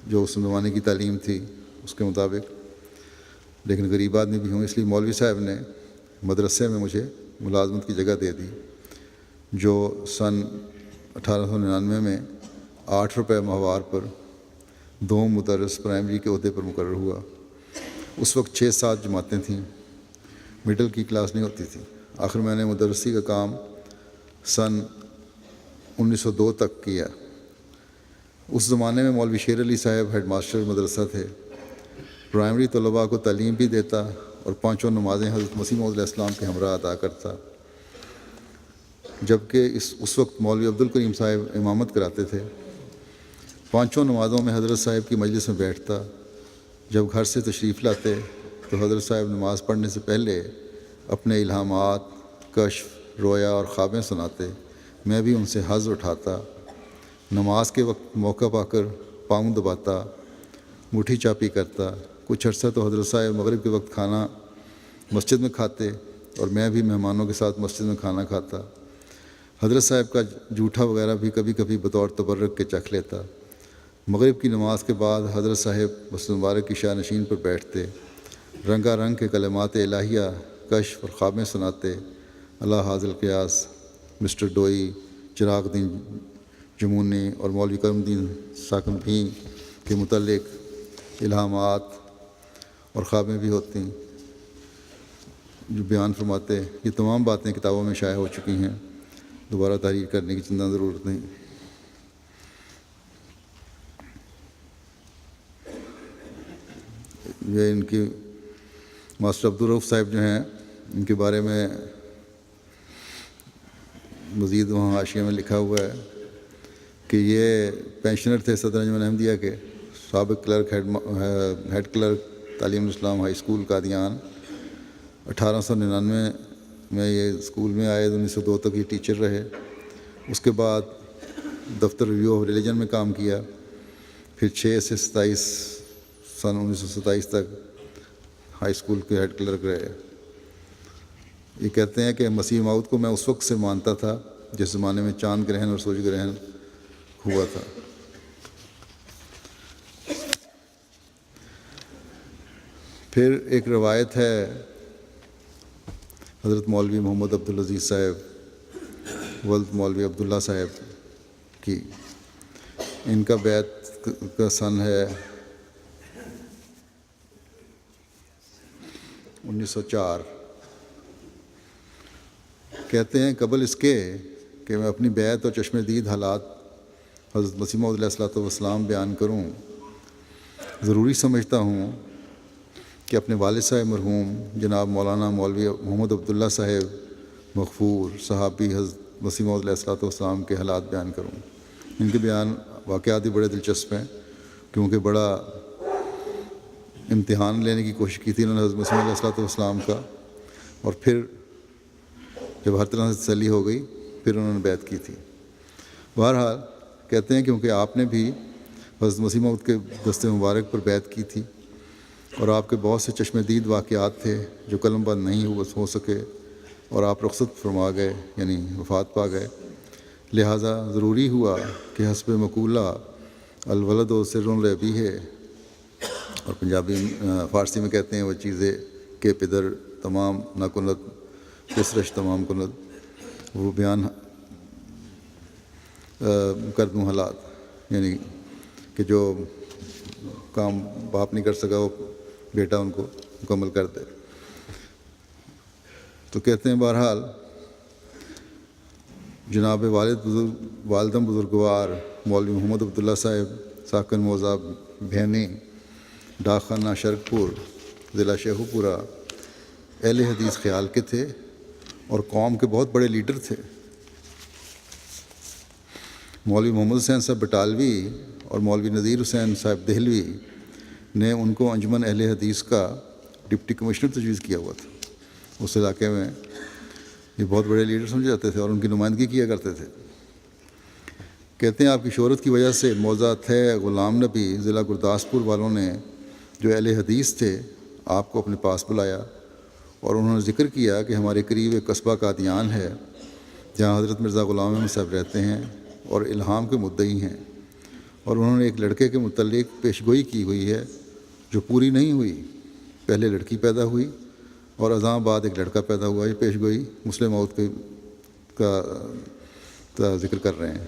جو اس زمانے کی تعلیم تھی اس کے مطابق، لیکن غریب آدمی بھی ہوں، اس لیے مولوی صاحب نے مدرسے میں مجھے ملازمت کی جگہ دے دی، جو سن 1899 میں 8 روپے ماہوار پر 2 مدرس پرائمری کے عہدے پر مقرر ہوا۔ اس وقت 6-7 جماعتیں تھیں، مڈل کی کلاس نہیں ہوتی تھی۔ آخر میں نے مدرسی کا کام سن 1902 تک کیا۔ اس زمانے میں مولوی شیر علی صاحب ہیڈ ماسٹر مدرسہ تھے۔ پرائمری طلباء کو تعلیم بھی دیتا اور 5 نمازیں حضرت مسیح موعود علیہ السلام کے ہمراہ ادا کرتا، جبکہ اس وقت مولوی عبدالکریم صاحب امامت کراتے تھے۔ 5 نمازوں میں حضرت صاحب کی مجلس میں بیٹھتا۔ جب گھر سے تشریف لاتے تو حضرت صاحب نماز پڑھنے سے پہلے اپنے الہامات، کشف، رویا اور خوابیں سناتے۔ میں بھی ان سے حظ اٹھاتا۔ نماز کے وقت موقع پا کر پاؤں دباتا، مٹھی چاپی کرتا۔ کچھ عرصہ تو حضرت صاحب مغرب کے وقت کھانا مسجد میں کھاتے اور میں بھی مہمانوں کے ساتھ مسجد میں کھانا کھاتا۔ حضرت صاحب کا جوٹھا وغیرہ بھی کبھی کبھی بطور تبرک کے چکھ لیتا۔ مغرب کی نماز کے بعد حضرت صاحب مسجد مبارک کی شاہ نشین پر بیٹھتے، رنگا رنگ کے کلمات الہیہ، کشف اور خوابیں سناتے۔ اللہ حاضر قیاس، مسٹر ڈوئی، چراغ دین جمونی اور مولوی کرم الدین ساکن بھی کے متعلق الہامات اور خوابیں بھی ہوتی ہیں جو بیان فرماتے۔ یہ تمام باتیں کتابوں میں شائع ہو چکی ہیں، دوبارہ تحریر کرنے کی چندہ ضرورت نہیں۔ یہ ان کی ماسٹر عبدالرؤف صاحب جو ہیں ان کے بارے میں مزید وہاں حاشیے میں لکھا ہوا ہے کہ یہ پینشنر تھے صدر انجمن احمدیہ کے، سابق کلرک ہیڈ کلرک تعلیم الاسلام ہائی اسکول قادیان۔ 1899 میں یہ اسکول میں آئے، 1902 تک یہ ٹیچر رہے۔ اس کے بعد دفتر ریویو آف ریلیجن میں کام کیا، پھر 6 سے 27 سن 1927 تک ہائی اسکول کے ہیڈ کلرک رہے۔ یہ کہتے ہیں کہ مسیح موعود کو میں اس وقت سے مانتا تھا جس زمانے میں چاند گرہن اور سورج گرہن ہوا تھا۔ پھر ایک روایت ہے حضرت مولوی محمد عبدالعزیز صاحب ولد مولوی عبداللہ صاحب کی، ان کا بیعت کا سن ہے 1904۔ کہتے ہیں قبل اس کے کہ میں اپنی بیعت اور چشم دید حالات حضرت مسیح موعود علیہ الصلوۃ والسلام بیان کروں، ضروری سمجھتا ہوں کہ اپنے والد صاحب مرحوم جناب مولانا مولوی محمد عبداللہ صاحب مغفور صحابی حضرت مسیح موعود علیہ الصلوۃ والسلام کے حالات بیان کروں۔ ان کے بیان واقعات بھی بڑے دلچسپ ہیں، کیونکہ بڑا امتحان لینے کی کوشش کی تھی انہوں نے حضرت مسیح علیہ الصلوۃ والسلام کا، اور پھر جب ہر طرح سے تسلی ہو گئی پھر انہوں نے بیعت کی تھی۔ بہرحال کہتے ہیں کیونکہ آپ نے بھی حضرت مسیح موعود کے دست مبارک پر بیعت کی تھی، اور آپ کے بہت سے چشم دید واقعات تھے جو قلم بند نہیں ہو سکے، اور آپ رخصت فرما گئے یعنی وفات پا گئے، لہٰذا ضروری ہوا کہ حسب مقولہ الولد و سر الربی ہے، اور پنجابی فارسی میں کہتے ہیں وہ چیزیں کہ پدر تمام نہ کنت پسرش تمام کنت، وہ بیان کر دوں حالات، یعنی کہ جو کام باپ نہیں کر سکا وہ بیٹا ان کو مکمل کر دے۔ تو کہتے ہیں بہرحال جناب والدم بزرگوار مولوی محمد عبداللہ صاحب ساکن موضع بھینی ڈاک خانہ شرک پور ضلع شیخو پورہ اہل حدیث خیال کے تھے اور قوم کے بہت بڑے لیڈر تھے۔ مولوی محمد حسین صاحب بٹالوی اور مولوی نذیر حسین صاحب دہلوی نے ان کو انجمن اہل حدیث کا ڈپٹی کمشنر تجویز کیا ہوا تھا۔ اس علاقے میں یہ بہت بڑے لیڈر سمجھے جاتے تھے اور ان کی نمائندگی کیا کرتے تھے۔ کہتے ہیں آپ کی شہرت کی وجہ سے موضع تھے غلام نبی ضلع گرداسپور والوں نے جو اہل حدیث تھے آپ کو اپنے پاس بلایا، اور انہوں نے ذکر کیا کہ ہمارے قریب ایک قصبہ قادیان ہے جہاں حضرت مرزا غلام احمد صاحب رہتے ہیں اور الہام کے مدعی ہیں، اور انہوں نے ایک لڑکے کے متعلق پیشگوئی کی ہوئی ہے جو پوری نہیں ہوئی۔ پہلے لڑکی پیدا ہوئی اور ازاں بعد ایک لڑکا پیدا ہوا۔ یہ پیشگوئی مسلم موعود کا ذکر کر رہے ہیں۔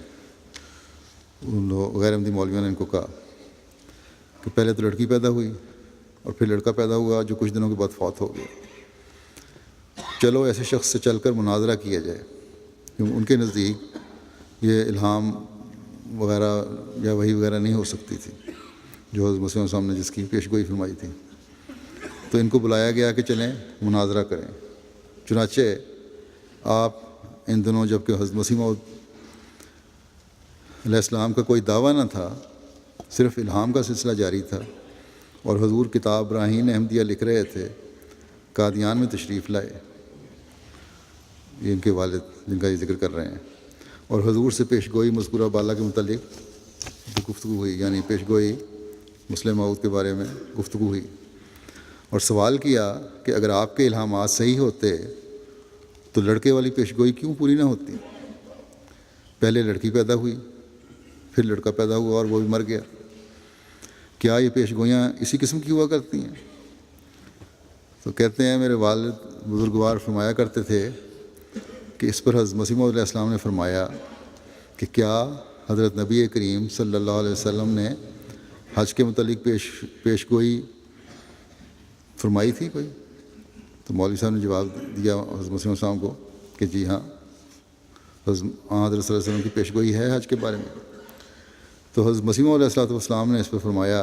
ان لوگ غیر احمدی مولویوں نے ان کو کہا کہ پہلے تو لڑکی پیدا ہوئی اور پھر لڑکا پیدا ہوا جو کچھ دنوں کے بعد فوت ہو گیا، چلو ایسے شخص سے چل کر مناظرہ کیا جائے، کیونکہ ان کے نزدیک یہ الہام وغیرہ یا وحی وغیرہ نہیں ہو سکتی تھی جو حضرت مسیح صاحب نے جس کی پیشگوئی فرمائی تھی۔ تو ان کو بلایا گیا کہ چلیں مناظرہ کریں۔ چنانچہ آپ ان دنوں جب کہ حضرت مسیح موعود علیہ السلام کا کوئی دعویٰ نہ تھا، صرف الہام کا سلسلہ جاری تھا، اور حضور کتاب براہین احمدیہ لکھ رہے تھے، قادیان میں تشریف لائے۔ یہ ان کے والد جن کا یہ ذکر کر رہے ہیں، اور حضور سے پیشگوئی مذکورہ بالا کے متعلق گفتگو ہوئی، یعنی پیشگوئی مسلم موعود کے بارے میں گفتگو ہوئی، اور سوال کیا کہ اگر آپ کے الہامات صحیح ہوتے تو لڑکے والی پیشگوئی کیوں پوری نہ ہوتی؟ پہلے لڑکی پیدا ہوئی، پھر لڑکا پیدا ہوا اور وہ بھی مر گیا، کیا یہ پیشگوئیاں اسی قسم کی ہوا کرتی ہیں؟ تو کہتے ہیں میرے والد بزرگوار فرمایا کرتے تھے کہ اس پر حضرت مسیح موعود علیہ السلام نے فرمایا کہ کیا حضرت نبی کریم صلی اللہ علیہ وسلم نے حج کے متعلق پیشگوئی فرمائی تھی کوئی؟ تو مولوی صاحب نے جواب دیا حضرت مسیح السلام کو کہ جی ہاں، حضرت صلی اللہ علیہ وسلم کی پیشگوئی ہے حج کے بارے میں۔ تو حضرت مسیح علیہ السلام نے اس پر فرمایا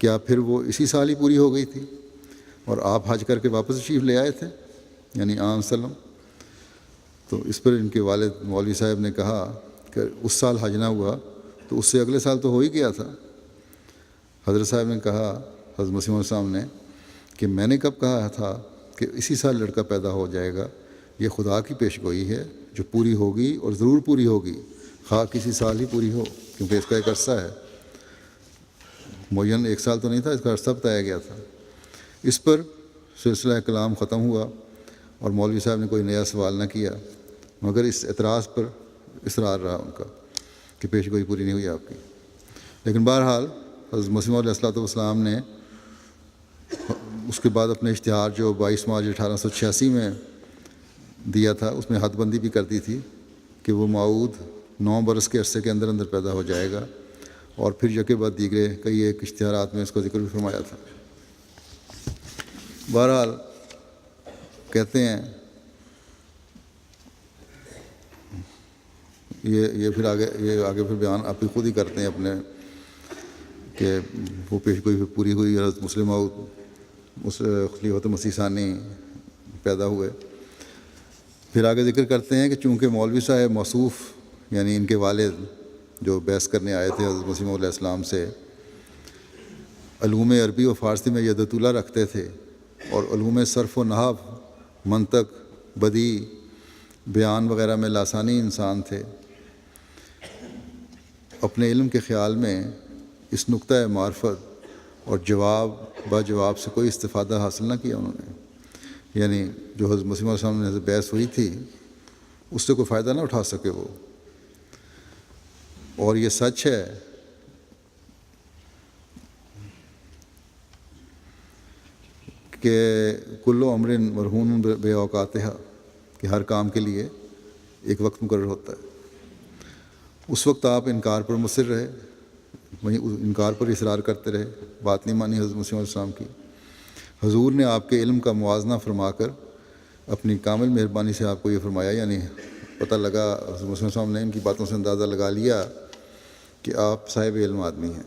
کیا پھر وہ اسی سال ہی پوری ہو گئی تھی اور آپ حج کر کے واپس تشریف لے آئے تھے، یعنی عام وسلم؟ تو اس پر ان کے والد مولوی صاحب نے کہا کہ اس سال حج نہ ہوا تو اس سے اگلے سال تو ہو ہی گیا تھا۔ حضرت صاحب نے کہا، حضرت مسیح علیہ السلام نے، کہ میں نے کب کہا تھا کہ اسی سال لڑکا پیدا ہو جائے گا؟ یہ خدا کی پیش گوئی ہے جو پوری ہوگی اور ضرور پوری ہوگی، خواہ کسی سال ہی پوری ہو، کیونکہ اس کا ایک عرصہ ہے معین، ایک سال تو نہیں تھا، اس کا عرصہ بتایا گیا تھا۔ اس پر سلسلہ کلام ختم ہوا اور مولوی صاحب نے کوئی نیا سوال نہ کیا، مگر اس اعتراض پر اصرار رہا ان کا کہ پیش گوئی پوری نہیں ہوئی آپ کی۔ لیکن بہرحال حضرت مسیح علیہ السلام نے اس کے بعد اپنے اشتہار جو 22 مارچ 1886 میں دیا تھا، اس میں حد بندی بھی کر دی تھی کہ وہ ماؤد 9 برس کے عرصے کے اندر اندر پیدا ہو جائے گا، اور پھر یکے بعد دیگرے کئی ایک اشتہارات میں اس کا ذکر بھی فرمایا تھا۔ بہرحال کہتے ہیں یہ آگے پھر بیان آپ ہی خود ہی کرتے ہیں اپنے کہ وہ پیش گوئی پوری ہوئی، حضرت مسلم موعود خلیفۃ مسیح ثانی پیدا ہوئے۔ پھر آگے ذکر کرتے ہیں کہ چونکہ مولوی صاحب موصوف یعنی ان کے والد جو بحث کرنے آئے تھے حضرت مسیح علیہ السلام سے، علوم عربی و فارسی میں ید طولہ رکھتے تھے اور علوم صرف و نحو، منطق، بدیع، بیان وغیرہ میں لاسانی انسان تھے، اپنے علم کے خیال میں اس نقطۂ معرفت اور جواب با جواب سے کوئی استفادہ حاصل نہ کیا انہوں نے، یعنی جو حضرت مسیح علیہ السلام نے بحث ہوئی تھی اس سے کوئی فائدہ نہ اٹھا سکے وہ۔ اور یہ سچ ہے کہ کل امر مرہون بے اوقاتہا، کہ ہر کام کے لیے ایک وقت مقرر ہوتا ہے۔ اس وقت آپ انکار پر مصر رہے، وہیں انکار پر اصرار کرتے رہے، بات نہیں مانی حضرت مسیح علیہ السلام کی۔ حضور نے آپ کے علم کا موازنہ فرما کر اپنی کامل مہربانی سے آپ کو یہ فرمایا، یعنی پتہ لگا، حضرت مسیح علیہ السلام نے ان کی باتوں سے اندازہ لگا لیا کہ آپ صاحب علم آدمی ہیں،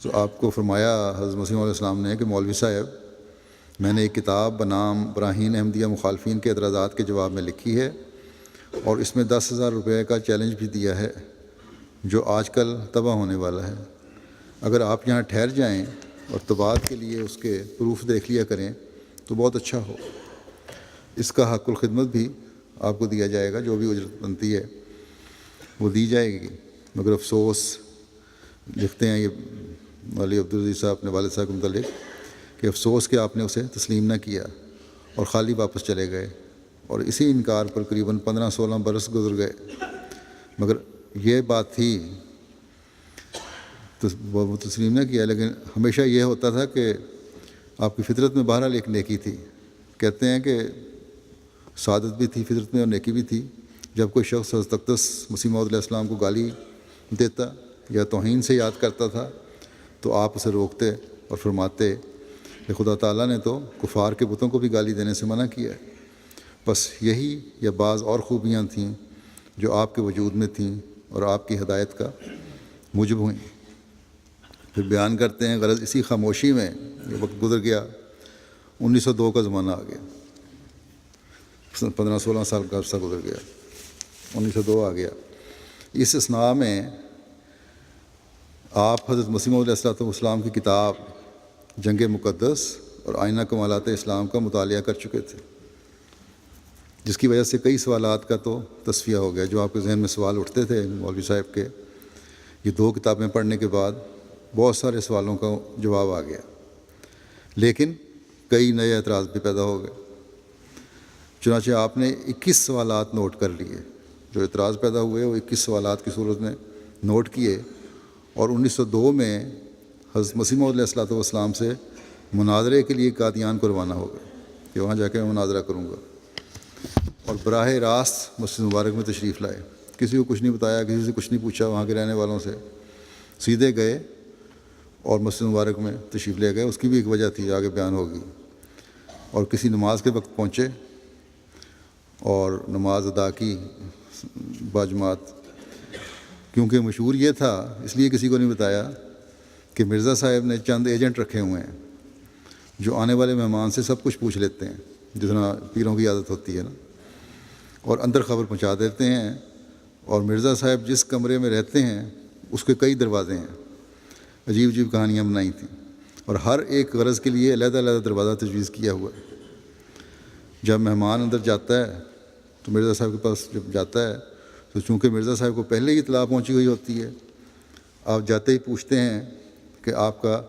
تو آپ کو فرمایا حضرت مسیح علیہ السلام نے کہ مولوی صاحب، میں نے ایک کتاب بنام براہین احمدیہ مخالفین کے اعتراضات کے جواب میں لکھی ہے، اور اس میں 10,000 روپے کا چیلنج بھی دیا ہے جو آج کل تباہ ہونے والا ہے۔ اگر آپ یہاں ٹھہر جائیں اور طباعت کے لیے اس کے پروف دیکھ لیا کریں تو بہت اچھا ہو۔ اس کا حق الخدمت بھی آپ کو دیا جائے گا، جو بھی اجرت بنتی ہے وہ دی جائے گی، مگر افسوس لکھتے ہیں یہ مولوی عبدالعزیز صاحب اپنے والد صاحب کے متعلق کہ افسوس کہ آپ نے اسے تسلیم نہ کیا اور خالی واپس چلے گئے، اور اسی انکار پر قریباً 15-16 برس گزر گئے۔ مگر یہ بات تھی تو وہ تسلیم نہ کیا، لیکن ہمیشہ یہ ہوتا تھا کہ آپ کی فطرت میں بہرحال ایک نیکی تھی۔ کہتے ہیں کہ سعادت بھی تھی فطرت میں اور نیکی بھی تھی۔ جب کوئی شخص حضرت اقدس مسیح موعود علیہ السلام کو گالی دیتا یا توہین سے یاد کرتا تھا تو آپ اسے روکتے اور فرماتے کہ خدا تعالیٰ نے تو کفار کے بتوں کو بھی گالی دینے سے منع کیا ہے۔ بس یہی یا بعض اور خوبیاں تھیں جو آپ کے وجود میں تھیں اور آپ کی ہدایت کا موجب ہوئیں۔ پھر بیان کرتے ہیں غرض اسی خاموشی میں یہ وقت گزر گیا، 1902 کا زمانہ آ گیا، 15-16 سال کا عرصہ گزر گیا، 1902 آ گیا۔ اس اثناء میں آپ حضرت مسیح علیہ السلام کی کتاب جنگ مقدس اور آئینہ کمالات اسلام کا مطالعہ کر چکے تھے، جس کی وجہ سے کئی سوالات کا تو تصفیہ ہو گیا۔ جو آپ کے ذہن میں سوال اٹھتے تھے مولوی صاحب کے، یہ 2 کتابیں پڑھنے کے بعد بہت سارے سوالوں کا جواب آ گیا، لیکن کئی نئے اعتراض بھی پیدا ہو گئے۔ چنانچہ آپ نے 21 سوالات نوٹ کر لیے، جو اعتراض پیدا ہوئے وہ 21 سوالات کی صورت میں نوٹ کیے، اور 1902 میں حضرت مسیح علیہ السلام سے مناظرے کے لیے قادیان کو روانہ ہو گئے کہ وہاں جا کے میں مناظرہ کروں گا، اور براہ راست مسجد مبارک میں تشریف لائے۔ کسی کو کچھ نہیں بتایا، کسی سے کچھ نہیں پوچھا، وہاں کے رہنے والوں سے سیدھے گئے اور مسجد مبارک میں تشریف لے گئے۔ اس کی بھی ایک وجہ تھی، آگے بیان ہوگی۔ اور کسی نماز کے وقت پہنچے اور نماز ادا کی باجماعت، کیونکہ مشہور یہ تھا، اس لیے کسی کو نہیں بتایا کہ کہ مرزا صاحب نے چند ایجنٹ رکھے ہوئے ہیں جو آنے والے مہمان سے سب کچھ پوچھ لیتے ہیں، جس طرح پیروں کی عادت ہوتی ہے نا، اور اندر خبر پہنچا دیتے ہیں. اور مرزا صاحب جس کمرے میں رہتے ہیں اس کے کئی دروازے ہیں، عجیب عجیب کہانیاں بنائی تھیں، اور ہر ایک غرض کے لیے علیحدہ علیحدہ دروازہ تجویز کیا ہوا ہے. جب مہمان اندر جاتا ہے تو مرزا صاحب کے پاس جب جاتا ہے تو چونکہ مرزا صاحب کو پہلے ہی اطلاع پہنچی ہوئی ہوتی ہے، آپ جاتے ہی پوچھتے ہیں کہ آپ کا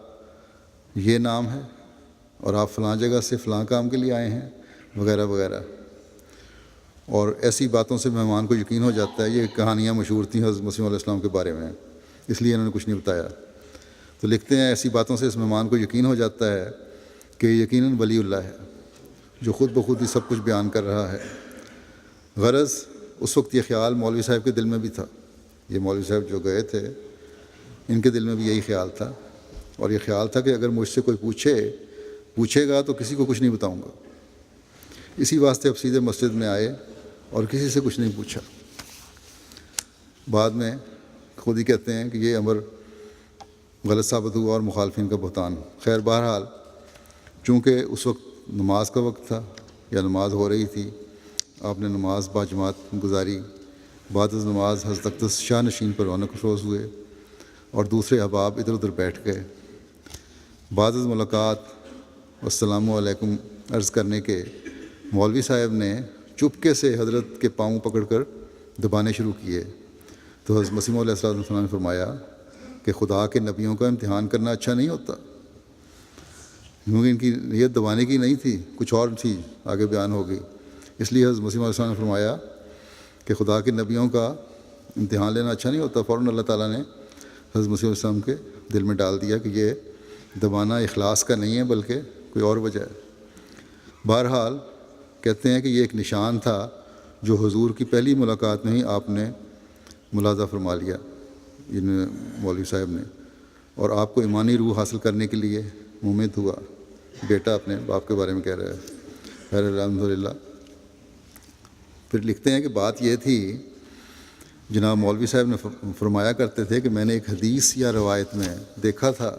یہ نام ہے اور آپ فلاں جگہ سے فلاں کام کے لیے آئے ہیں وغیرہ وغیرہ. اور ایسی باتوں سے مہمان کو یقین ہو جاتا ہے. یہ کہانیاں مشہور تھیں حضرت مسیح علیہ السلام کے بارے میں، اس لیے انہوں نے کچھ نہیں بتایا. تو لکھتے ہیں ایسی باتوں سے اس مہمان کو یقین ہو جاتا ہے کہ یقیناً ولی اللہ ہے جو خود بخود ہی سب کچھ بیان کر رہا ہے. غرض اس وقت یہ خیال مولوی صاحب کے دل میں بھی تھا. یہ مولوی صاحب جو گئے تھے ان کے دل میں بھی یہی خیال تھا، اور یہ خیال تھا کہ اگر مجھ سے کوئی پوچھے گا تو کسی کو کچھ نہیں بتاؤں گا. اسی واسطے اب سیدھے مسجد میں آئے اور کسی سے کچھ نہیں پوچھا. بعد میں خود ہی کہتے ہیں کہ یہ امر غلط ثابت ہوا اور مخالفین کا بہتان. خیر بہرحال چونکہ اس وقت نماز کا وقت تھا یا نماز ہو رہی تھی، آپ نے نماز باجماعت گزاری. بعد از نماز حضرت اقدس شاہ نشین پر رونق افروز ہوئے اور دوسرے احباب ادھر ادھر بیٹھ گئے. بعد از ملاقات السلام علیکم عرض کرنے کے مولوی صاحب نے چپکے سے حضرت کے پاؤں پکڑ کر دبانے شروع کیے. تو حضرت مسیح علیہ السلام نے فرمایا کہ خدا کے نبیوں کا امتحان کرنا اچھا نہیں ہوتا. کیونکہ ان کی نیت دبانے کی نہیں تھی، کچھ اور تھی، آگے بیان ہوگی. اس لیے حضرت مسیح علیہ السلام نے فرمایا کہ خدا کے نبیوں کا امتحان لینا اچھا نہیں ہوتا. فوراً اللہ تعالیٰ نے حضرت مسیح علیہ السلام کے دل میں ڈال دیا کہ یہ دبانا اخلاص کا نہیں ہے بلکہ کوئی اور وجہ ہے. بہرحال کہتے ہیں کہ یہ ایک نشان تھا جو حضور کی پہلی ملاقات میں ہی آپ نے ملاحظہ فرما لیا ان مولوی صاحب نے، اور آپ کو ایمانی روح حاصل کرنے کے لیے ممد ہوا. بیٹا اپنے باپ کے بارے میں کہہ رہا ہے. خیر الحمد للہ. پھر لکھتے ہیں کہ بات یہ تھی، جناب مولوی صاحب نے فرمایا کرتے تھے کہ میں نے ایک حدیث یا روایت میں دیکھا تھا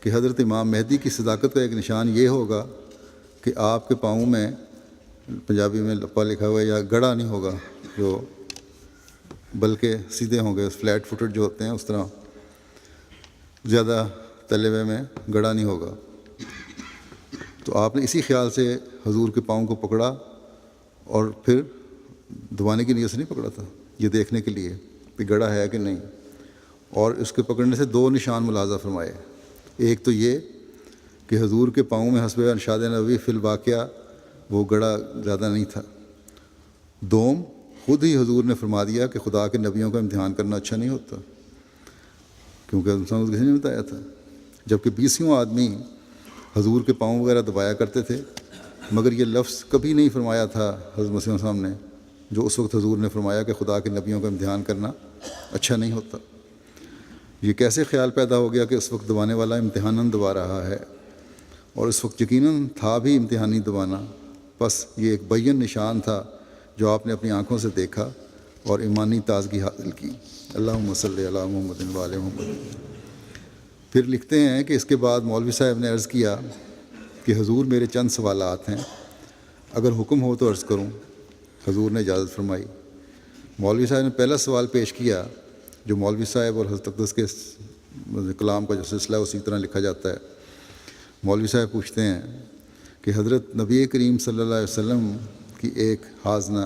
کہ حضرت امام مہدی کی صداقت کا ایک نشان یہ ہوگا کہ آپ کے پاؤں میں، پنجابی میں لپا لکھا ہوا ہے، یا گڑا نہیں ہوگا جو بلکہ سیدھے ہوں گے، فلیٹ فوٹڈ جو ہوتے ہیں اس طرح، زیادہ تلے ہوئے میں گڑا نہیں ہوگا. تو آپ نے اسی خیال سے حضور کے پاؤں کو پکڑا اور پھر دبانے کی نیت سے نہیں پکڑا تھا، یہ دیکھنے کے لیے کہ گڑا ہے کہ نہیں. اور اس کے پکڑنے سے دو نشان ملاحظہ فرمائے. ایک تو یہ کہ حضور کے پاؤں میں حسب ارشاد نبوی فی الواقعہ وہ گڑا زیادہ نہیں تھا. دوم، خود ہی حضور نے فرما دیا کہ خدا کے نبیوں کا امتحان کرنا اچھا نہیں ہوتا، کیونکہ انسان کو کسی نے بتایا تھا. جبکہ 20 آدمی حضور کے پاؤں وغیرہ دبایا کرتے تھے، مگر یہ لفظ کبھی نہیں فرمایا تھا حضرت مسیح علیہ السلام نے جو اس وقت حضور نے فرمایا کہ خدا کے نبیوں کا امتحان کرنا اچھا نہیں ہوتا. یہ کیسے خیال پیدا ہو گیا کہ اس وقت دبانے والا امتحاناً دبا رہا ہے، اور اس وقت یقیناً تھا بھی امتحانی دبانا. بس یہ ایک بیان نشان تھا جو آپ نے اپنی آنکھوں سے دیکھا اور ایمانی تازگی حاصل کی. اللہم صلی علی محمد و علی محمد. پھر لکھتے ہیں کہ اس کے بعد مولوی صاحب نے عرض کیا کہ حضور میرے چند سوالات ہیں، اگر حکم ہو تو عرض کروں. حضور نے اجازت فرمائی. مولوی صاحب نے پہلا سوال پیش کیا جو مولوی صاحب اور حضرت اقدس کے کلام کا جو سلسلہ ہے اسی طرح لکھا جاتا ہے. مولوی صاحب پوچھتے ہیں کہ حضرت نبی کریم صلی اللہ علیہ وسلم کی ایک حاضنہ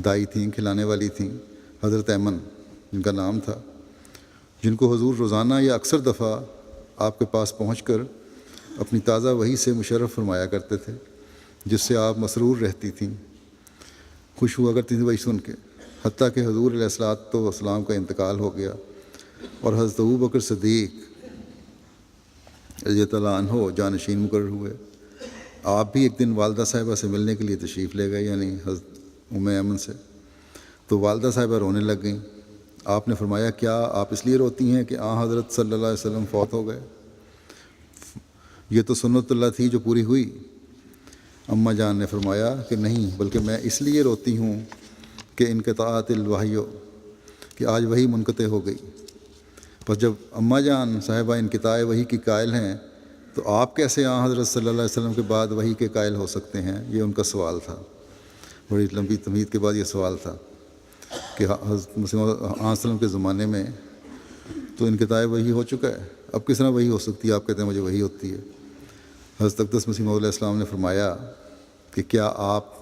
دائی تھیں، کھلانے والی تھیں، حضرت ایمن جن کا نام تھا، جن کو حضور روزانہ یا اکثر دفعہ آپ کے پاس پہنچ کر اپنی تازہ وحی سے مشرف فرمایا کرتے تھے، جس سے آپ مسرور رہتی تھیں، خوش ہوا کرتی تھیں وہی سن کے. حتیٰ کہ حضور علیہ الصلوۃ والسلام کا انتقال ہو گیا اور حضرت ابوبکر صدیق رضی اللہ عنہ جانشین مقرر ہوئے. آپ بھی ایک دن والدہ صاحبہ سے ملنے کے لیے تشریف لے گئے، یعنی حضرت ام ایمن سے. تو والدہ صاحبہ رونے لگ گئیں. آپ نے فرمایا کیا آپ اس لیے روتی ہیں کہ حضرت صلی اللہ علیہ وسلم فوت ہو گئے؟ یہ تو سنت اللہ تھی جو پوری ہوئی. اماں جان نے فرمایا کہ نہیں، بلکہ میں اس لیے روتی ہوں کہ انقطاعت الوحی، کہ آج وحی منقطع ہو گئی. پس جب اماں جان صاحبہ انقطاع وحی کی قائل ہیں تو آپ کیسے حضرت صلی اللہ علیہ وسلم کے بعد وحی کے قائل ہو سکتے ہیں؟ یہ ان کا سوال تھا۔ بڑی لمبی تمہید کے بعد یہ سوال تھا کہ حضرت مسیح موعود علیہ السلام کے زمانے میں تو انقطاع وحی ہو چکا ہے، اب کس طرح وحی ہو سکتی ہے؟ آپ کہتے ہیں مجھے وحی ہوتی ہے۔ حضرت اقدس مسیح موعود علیہ السلام نے فرمایا کہ کیا آپ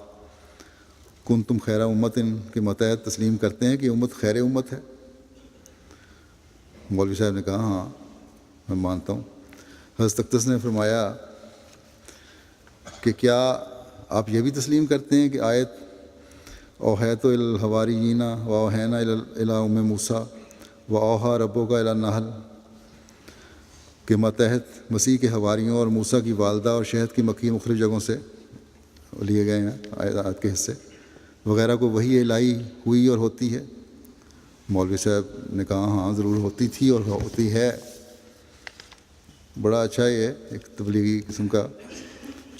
کنتم خیر امت کے متحد تسلیم کرتے ہیں کہ امت خیر امت ہے؟ مولوی صاحب نے کہا ہاں میں مانتا ہوں۔ حضرت اقدس نے فرمایا کہ کیا آپ یہ بھی تسلیم کرتے ہیں کہ آیت اوحیت الحواریین و اوحینا الی ام موسیٰ و اوحیٰ ربک الی النحل کے ماتحت مسیح کے حواریوں اور موسیٰ کی والدہ اور شہد کی مکھی مختلف جگہوں سے لیے گئے ہیں آیات کے حصے وغیرہ کو وحی الہی ہوئی اور ہوتی ہے؟ مولوی صاحب نے کہا ہاں ضرور ہوتی تھی اور ہوتی ہے۔ بڑا اچھا یہ ایک تبلیغی قسم کا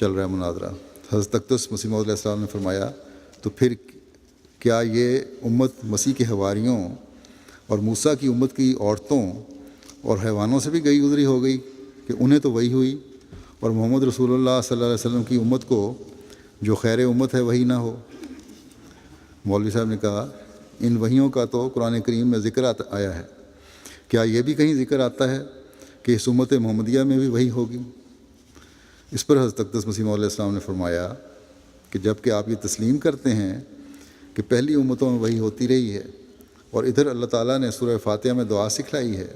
چل رہا ہے مناظرہ۔ حضرت اقدس مسیح موعود علیہ السلام نے فرمایا تو پھر کیا یہ امت مسیح کے حواریوں اور موسیٰ کی امت کی عورتوں اور حیوانوں سے بھی گئی گزری ہو گئی کہ انہیں تو وہی ہوئی اور محمد رسول اللہ صلی اللہ علیہ وسلم کی امت کو جو خیر امت ہے وہی نہ ہو؟ مولوی صاحب نے کہا ان وحیوں کا تو قرآن کریم میں ذکر آیا ہے، کیا یہ بھی کہیں ذکر آتا ہے کہ اس امت محمدیہ میں بھی وحی ہوگی؟ اس پر حضرت اقدس مسیح موعود علیہ السلام نے فرمایا کہ جب کہ آپ یہ تسلیم کرتے ہیں کہ پہلی امتوں میں وحی ہوتی رہی ہے اور ادھر اللہ تعالیٰ نے سورہ فاتحہ میں دعا سکھلائی ہے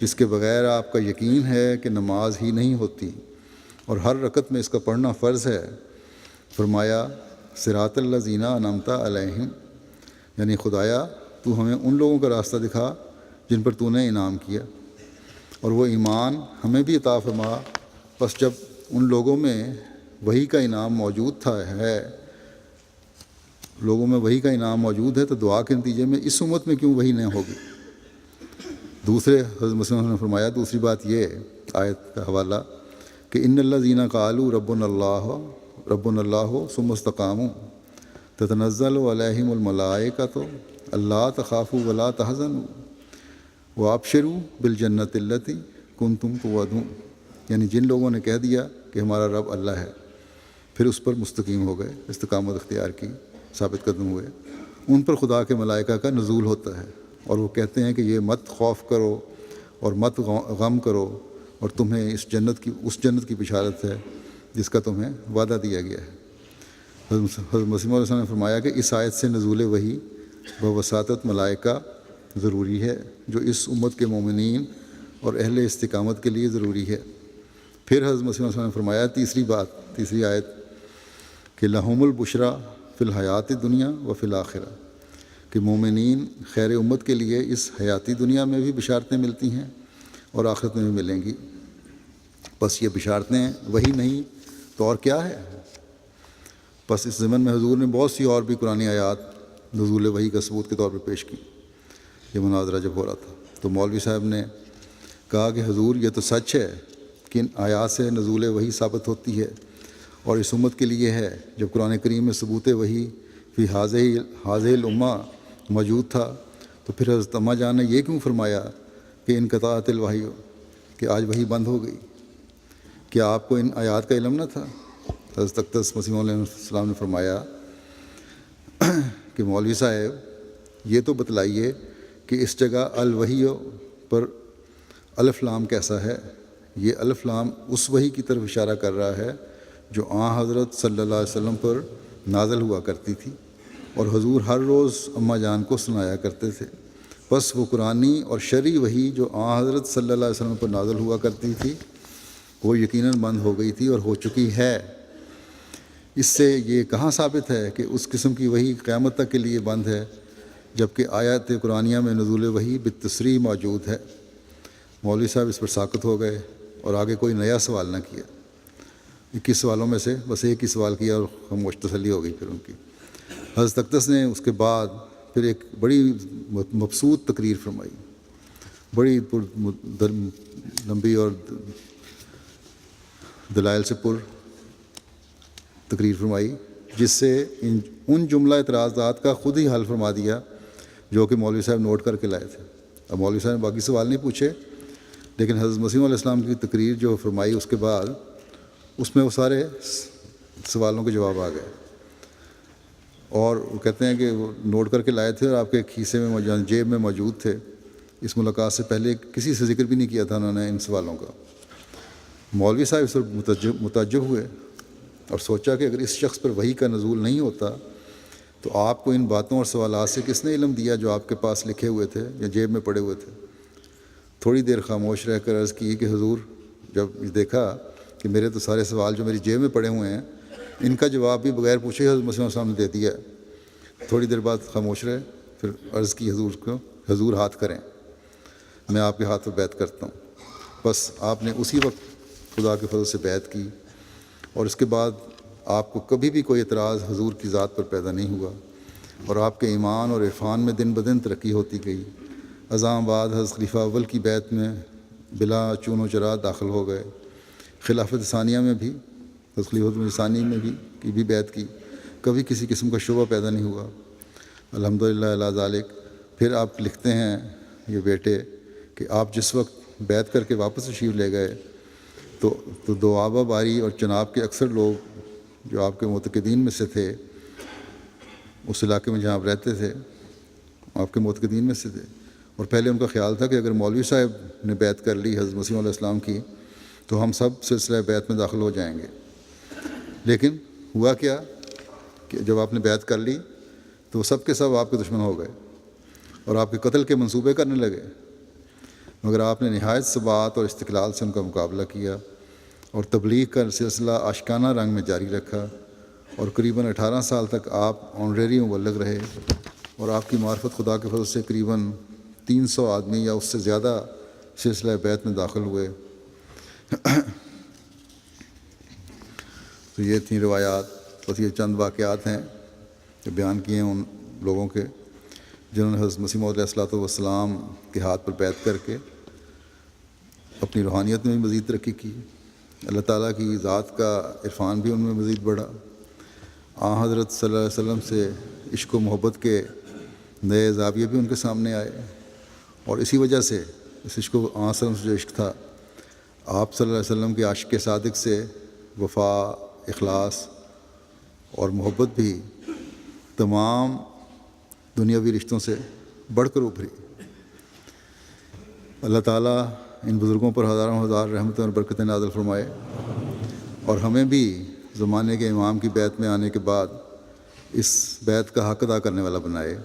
جس کے بغیر آپ کا یقین ہے کہ نماز ہی نہیں ہوتی اور ہر رکعت میں اس کا پڑھنا فرض ہے، فرمایا صراط الذین انعمت علیہم، یعنی خدایا تو ہمیں ان لوگوں کا راستہ دکھا جن پر تو نے انعام کیا اور وہ ایمان ہمیں بھی عطا فرما۔ پس جب ان لوگوں میں وحی کا انعام موجود ہے لوگوں میں وحی کا انعام موجود ہے تو دعا کے نتیجے میں اس امت میں کیوں وحی نہ ہوگی؟ دوسرے حضرت مسیح نے فرمایا دوسری بات یہ آیت کا حوالہ کہ ان الذین قالوا ربنا اللہ ثم استقاموا تتنزل علیہم الملائکۃ الا تخافوا ولا تحزنوا وابشروا بالجنۃ التی کنتم توعدون، یعنی جن لوگوں نے کہہ دیا کہ ہمارا رب اللہ ہے پھر اس پر مستقیم ہو گئے، استقامت اختیار کی، ثابت قدم ہوئے، ان پر خدا کے ملائکہ کا نزول ہوتا ہے اور وہ کہتے ہیں کہ یہ مت خوف کرو اور مت غم کرو اور تمہیں اس جنت کی بشارت ہے جس کا تمہیں وعدہ دیا گیا ہے۔ حضرت مسیح موعود علیہ السلام نے فرمایا کہ اس آیت سے نزول وحی بواسطۃ ملائکہ ضروری ہے جو اس امت کے مومنین اور اہل استقامت کے لیے ضروری ہے۔ پھر حضرت مسیح علیہ السلام نے فرمایا تیسری آیت کہ لہم البشریٰ فی الحیات دنیا و فی الآخرہ، کہ مومنین خیر امت کے لیے اس حیاتی دنیا میں بھی بشارتیں ملتی ہیں اور آخرت میں بھی ملیں گی۔ بس یہ بشارتیں وہی نہیں تو اور کیا ہے؟ بس اس ضمن میں حضور نے بہت سی اور بھی قرآن آیات نزول وحی کا ثبوت کے طور پر پیش کی۔ یہ مناظرہ جب ہو رہا تھا تو مولوی صاحب نے کہا کہ حضور یہ تو سچ ہے کہ ان آیات سے نزول وحی ثابت ہوتی ہے اور اس امت کے لیے ہے۔ جب قرآن کریم میں ثبوت وحی فی حاضہ الامہ موجود تھا تو پھر حضرت اماں جان نے یہ کیوں فرمایا کہ انقطاعت الوحی کہ آج وحی بند ہو گئی؟ کیا آپ کو ان آیات کا علم نہ تھا؟ حضرت اقدس مسیح علیہ السلام نے فرمایا کہ مولوی صاحب یہ تو بتلائیے کہ اس جگہ الوحی پر الف لام کیسا ہے؟ یہ الف لام اس وحی کی طرف اشارہ کر رہا ہے جو حضرت صلی اللہ علیہ وسلم پر نازل ہوا کرتی تھی اور حضور ہر روز اماں جان کو سنایا کرتے تھے۔ بس وہ قرآنی اور شرعی وحی جو حضرت صلی اللہ علیہ وسلم پر نازل ہوا کرتی تھی وہ یقیناً بند ہو گئی تھی اور ہو چکی ہے۔ اس سے یہ کہاں ثابت ہے کہ اس قسم کی وحی قیامت تک کے لیے بند ہے جبکہ آیات قرآنیہ میں نزول وحی بالتصریح موجود ہے؟ مولوی صاحب اس پر ساکت ہو گئے اور آگے کوئی نیا سوال نہ کیا۔ 21 سوالوں میں سے بس ایک ہی سوال کیا اور خاموش تسلی ہو گئی پھر ان کی۔ حضرت اقدس نے اس کے بعد پھر ایک بڑی مبسوط تقریر فرمائی، بڑی لمبی اور دلائل سے پر تقریر فرمائی جس سے ان جملہ اعتراضات کا خود ہی حل فرما دیا جو کہ مولوی صاحب نوٹ کر کے لائے تھے اب مولوی صاحب نے باقی سوال نہیں پوچھے، لیکن حضرت مسیح علیہ السلام کی تقریر جو فرمائی اس کے بعد اس میں وہ سارے سوالوں کے جواب آ گئے، اور وہ کہتے ہیں کہ وہ نوٹ کر کے لائے تھے اور آپ کے کھیسے میں جیب میں موجود تھے۔ اس ملاقات سے پہلے کسی سے ذکر بھی نہیں کیا تھا انہوں نے ان سوالوں کا۔ مولوی صاحب اس پر متعجب ہوئے اور سوچا کہ اگر اس شخص پر وحی کا نزول نہیں ہوتا تو آپ کو ان باتوں اور سوالات سے کس نے علم دیا جو آپ کے پاس لکھے ہوئے تھے یا جیب میں پڑے ہوئے تھے؟ تھوڑی دیر خاموش رہ کر عرض کی کہ حضور، جب دیکھا کہ میرے تو سارے سوال جو میری جیب میں پڑے ہوئے ہیں ان کا جواب بھی بغیر پوچھے حضرت مسیح علیہ السلام نے دے دیا۔ تھوڑی دیر بعد خاموش رہے، پھر عرض کی حضور کو، حضور ہاتھ کریں، میں آپ کے ہاتھ پہ بیعت کرتا ہوں۔ بس آپ نے اسی وقت خدا کے فضل سے بیعت کی، اور اس کے بعد آپ کو کبھی بھی کوئی اعتراض حضور کی ذات پر پیدا نہیں ہوا، اور آپ کے ایمان اور عرفان میں دن بدن ترقی ہوتی گئی۔ ازاں بعد حضرت خلیفہ اول کی بیعت میں بلا چون و چرا داخل ہو گئے۔ خلافت ثانیہ میں بھی، حضرت خلیفہ ثانی میں بھی بیعت کی، کبھی کسی قسم کا شبہ پیدا نہیں ہوا، الحمدللہ الا ذالک۔ پھر آپ لکھتے ہیں یہ بیٹے کہ آپ جس وقت بیعت کر کے واپس تشریف لے گئے تو دوآبہ باری اور چناب کے اکثر لوگ جو آپ کے معتقدین میں سے تھے، اس علاقے میں جہاں آپ رہتے تھے آپ کے معتقدین میں سے تھے، اور پہلے ان کا خیال تھا کہ اگر مولوی صاحب نے بیعت کر لی حضرت مسیح علیہ السلام کی تو ہم سب سلسلہ بیعت میں داخل ہو جائیں گے۔ لیکن ہوا کیا کہ جب آپ نے بیعت کر لی تو وہ سب کے سب آپ کے دشمن ہو گئے اور آپ کے قتل کے منصوبے کرنے لگے، مگر آپ نے نہایت ثبات اور استقلال سے ان کا مقابلہ کیا اور تبلیغ کا سلسلہ عاشقانہ رنگ میں جاری رکھا، اور قریباً 18 سال تک آپ آنریری مبلغ رہے، اور آپ کی معرفت خدا کے فضل سے قریباً 300 آدمی یا اس سے زیادہ سلسلہ بیعت میں داخل ہوئے۔ تو یہ تھیں روایات، بس یہ چند واقعات ہیں جو بیان کیے ہیں ان لوگوں کے جنہوں نے حضرت مسیح موعود علیہ السلام کے ہاتھ پر بیعت کر کے اپنی روحانیت میں بھی مزید ترقی کی، اللہ تعالیٰ کی ذات کا عرفان بھی ان میں مزید بڑھا، حضرت صلی اللہ علیہ وسلم سے عشق و محبت کے نئے زاویے بھی ان کے سامنے آئے، اور اسی وجہ سے اس عشق و صلی اللہ علیہ وسلم سے جو عشق تھا، آپ صلی اللہ علیہ وسلم کے عاشق صادق سے وفا، اخلاص اور محبت بھی تمام دنیاوی رشتوں سے بڑھ کر ابھری۔ اللہ تعالیٰ ان بزرگوں پر ہزاروں ہزار رحمتیں اور برکتیں نازل فرمائے، اور ہمیں بھی زمانے کے امام کی بیعت میں آنے کے بعد اس بیعت کا حق ادا کرنے والا بنائے،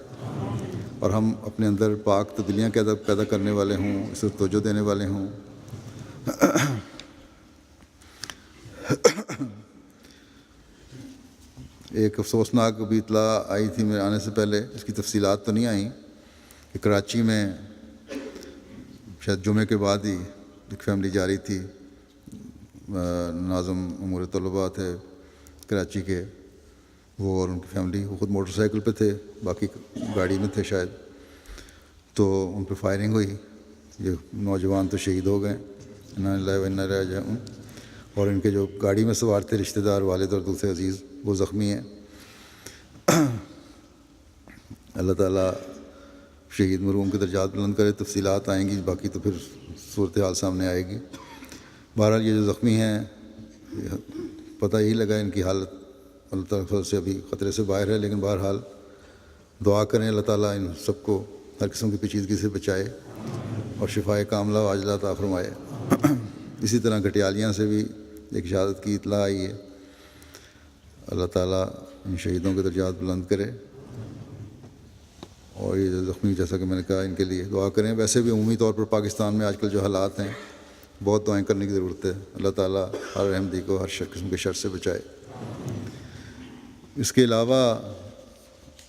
اور ہم اپنے اندر پاک تبدیلیاں پیدا کرنے والے ہوں، اس پر توجہ دینے والے ہوں۔ ایک افسوسناک ابھی اطلاع آئی تھی میرے آنے سے پہلے، اس کی تفصیلات تو نہیں آئیں، کہ کراچی میں شاید جمعے کے بعد ہی ایک فیملی جا رہی تھی، ناظم امور طلباء تھے کراچی کے، وہ اور ان کی فیملی، وہ خود موٹر سائیکل پہ تھے، باقی گاڑی میں تھے شاید، تو ان پہ فائرنگ ہوئی، یہ نوجوان تو شہید ہو گئے، انا للہ و انا الیہ راجعون، اور ان کے جو گاڑی میں سوار تھے رشتہ دار، والد اور دوسرے عزیز، وہ زخمی ہیں۔ اللہ تعالیٰ شہید مرحوم کے درجات بلند کرے۔ تفصیلات آئیں گی، باقی تو پھر صورتحال سامنے آئے گی۔ بہرحال یہ جو زخمی ہیں، پتہ یہی لگا ان کی حالت اللہ تعالیٰ سے ابھی خطرے سے باہر ہے، لیکن بہرحال دعا کریں اللہ تعالیٰ ان سب کو ہر قسم کی پیچیدگی سے بچائے اور شفائے کاملہ و عاجلہ عطا فرمائے۔ اسی طرح گھٹیالیاں سے بھی ایک شہادت کی اطلاع آئی ہے، اللہ تعالیٰ ان شہیدوں کے درجات بلند کرے، اور یہ جو زخمی، جیسا کہ میں نے کہا، ان کے لیے دعا کریں۔ ویسے بھی عمومی طور پر پاکستان میں آج کل جو حالات ہیں، بہت دعائیں کرنے کی ضرورت ہے، اللہ تعالیٰ ہر احمدی کو ہر قسم کے شر سے بچائے۔ اس کے علاوہ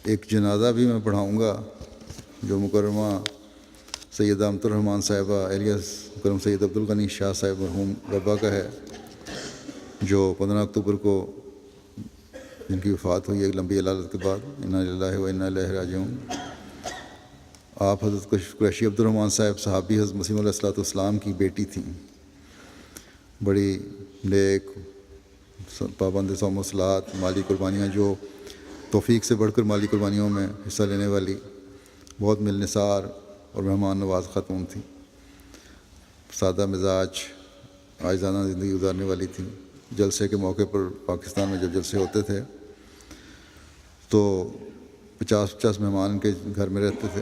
ایک جنازہ بھی میں پڑھاؤں گا جو مکرمہ سیدہ امت الرحمٰن صاحبہ ایلیاس مکرم سید عبدالغنی شاہ صاحب مرحوم ربا کا ہے، جو 15 اکتوبر کو جن کی وفات ہوئی ایک لمبی علالت کے بعد، انا للہ و انا الیہ راجعون۔ آپ حضرت قریشی عبدالرحمٰن صاحب صحابی حضرت مسیح علیہ السلام کی بیٹی تھیں، بڑی نیک، پابند صوم و صلات، مالی قربانیاں، جو توفیق سے بڑھ کر مالی قربانیوں میں حصہ لینے والی، بہت ملنسار، اور مہمان نواز خاتون تھیں، سادہ مزاج، عاجزانہ زندگی گزارنے والی تھیں۔ جلسے کے موقع پر پاکستان میں جب جلسے ہوتے تھے تو 50 مہمان ان کے گھر میں رہتے تھے،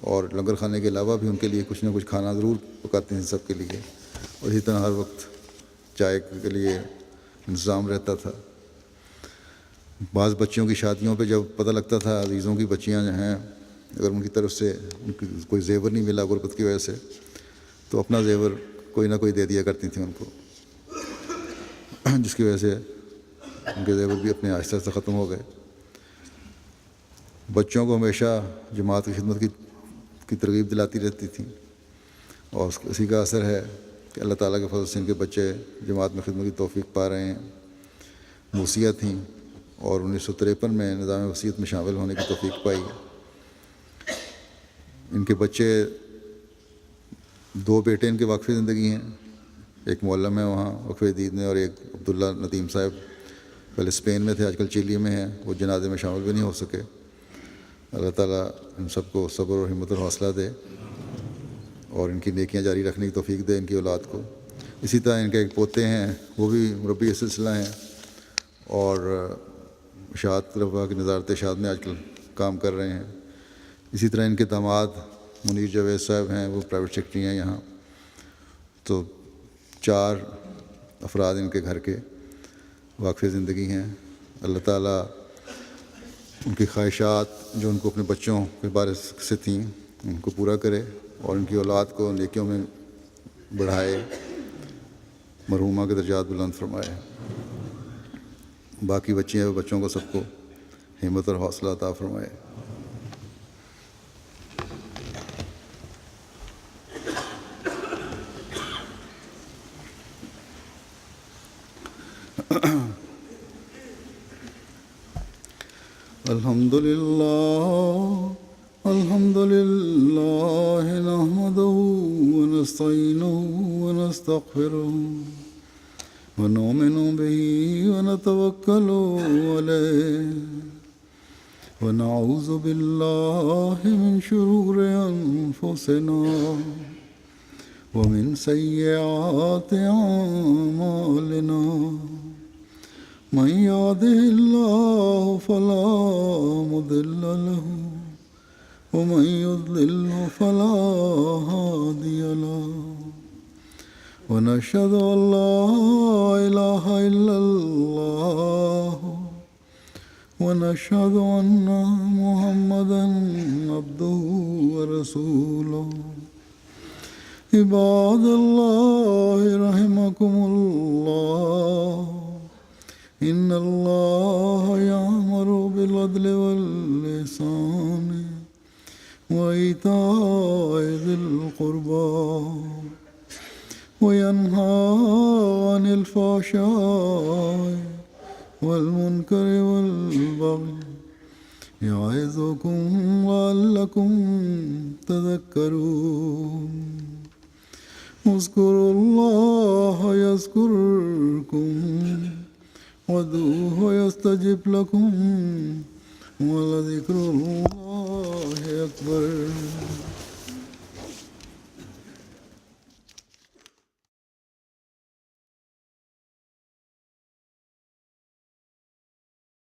اور لنگر کھانے کے علاوہ بھی ان کے لیے کچھ نہ کچھ کھانا ضرور پکاتے ہیں سب کے لیے، اور اسی طرح ہر وقت چائے کے لیے انتظام رہتا تھا۔ بعض بچیوں کی شادیوں پہ جب پتہ لگتا تھا عزیزوں کی بچیاں جو ہیں، اگر ان کی طرف سے ان کی کوئی زیور نہیں ملا غربت کی وجہ سے، تو اپنا زیور کوئی نہ کوئی دے دیا کرتی تھیں ان کو، جس کی وجہ سے ان کے زیور بھی اپنے آہستہ آہستہ ختم ہو گئے۔ بچوں کو ہمیشہ جماعت کی خدمت کی ترغیب دلاتی رہتی تھیں، اور اسی کا اثر ہے کہ اللہ تعالیٰ کے فضل سے ان کے بچے جماعت میں خدمت کی توفیق پا رہے ہیں۔ موسیہ تھیں اور 1953 میں نظام وصیت میں شامل ہونے کی توفیق پائی۔ ان کے بچے، 2 بیٹے ان کے واقف زندگی ہیں، ایک معلم ہے وہاں وقف جدید میں، اور ایک عبداللہ ندیم صاحب پہلے اسپین میں تھے، آج کل چیلی میں ہیں، وہ جنازے میں شامل بھی نہیں ہو سکے۔ اللہ تعالیٰ ان سب کو صبر اور ہمت اور حوصلہ دے، اور ان کی نیکیاں جاری رکھنے کی توفیق دے ان کی اولاد کو۔ اسی طرح ان کے ایک پوتے ہیں، وہ بھی مربی سلسلہ ہیں، اور اشاعت رفع کی نظارت اشاعت میں آج کل کام کر رہے ہیں۔ اسی طرح ان کے داماد منیر جاوید صاحب ہیں، وہ پرائیویٹ سیکرٹری ہیں یہاں۔ تو 4 افراد ان کے گھر کے واقف زندگی ہیں۔ اللہ تعالیٰ ان کی خواہشات جو ان کو اپنے بچوں کے بارے سے تھیں ان کو پورا کرے، اور ان کی اولاد کو نیکیوں میں بڑھائے، مرحومہ کے درجات بلند فرمائے۔ باقی بچے ہیں، بچوں کو سب کو ہمت اور حوصلہ عطا فرمائے۔ الحمد لله نحمده ونستعينه ونستغفره ونؤمن به ونتوكل عليه ونعوذ بالله من شرور أنفسنا ومن سيئات أعمالنا، من يهده الله فلا مضل له ومن يضلل فلا هادي له، ونشهد أن لا إله إلا الله ونشهد أن محمدا عبده ورسوله۔ عباد الله رحمكم الله، إن الله يأمر بالعدل والإحسان وإيتاء ذي القربى وينهى عن الفحشاء والمنكر والبغي يعظكم لعلكم تذكرون۔ اذكروا الله يذكركم وادعوه يستجب لكم، ولذكر الله أكبر۔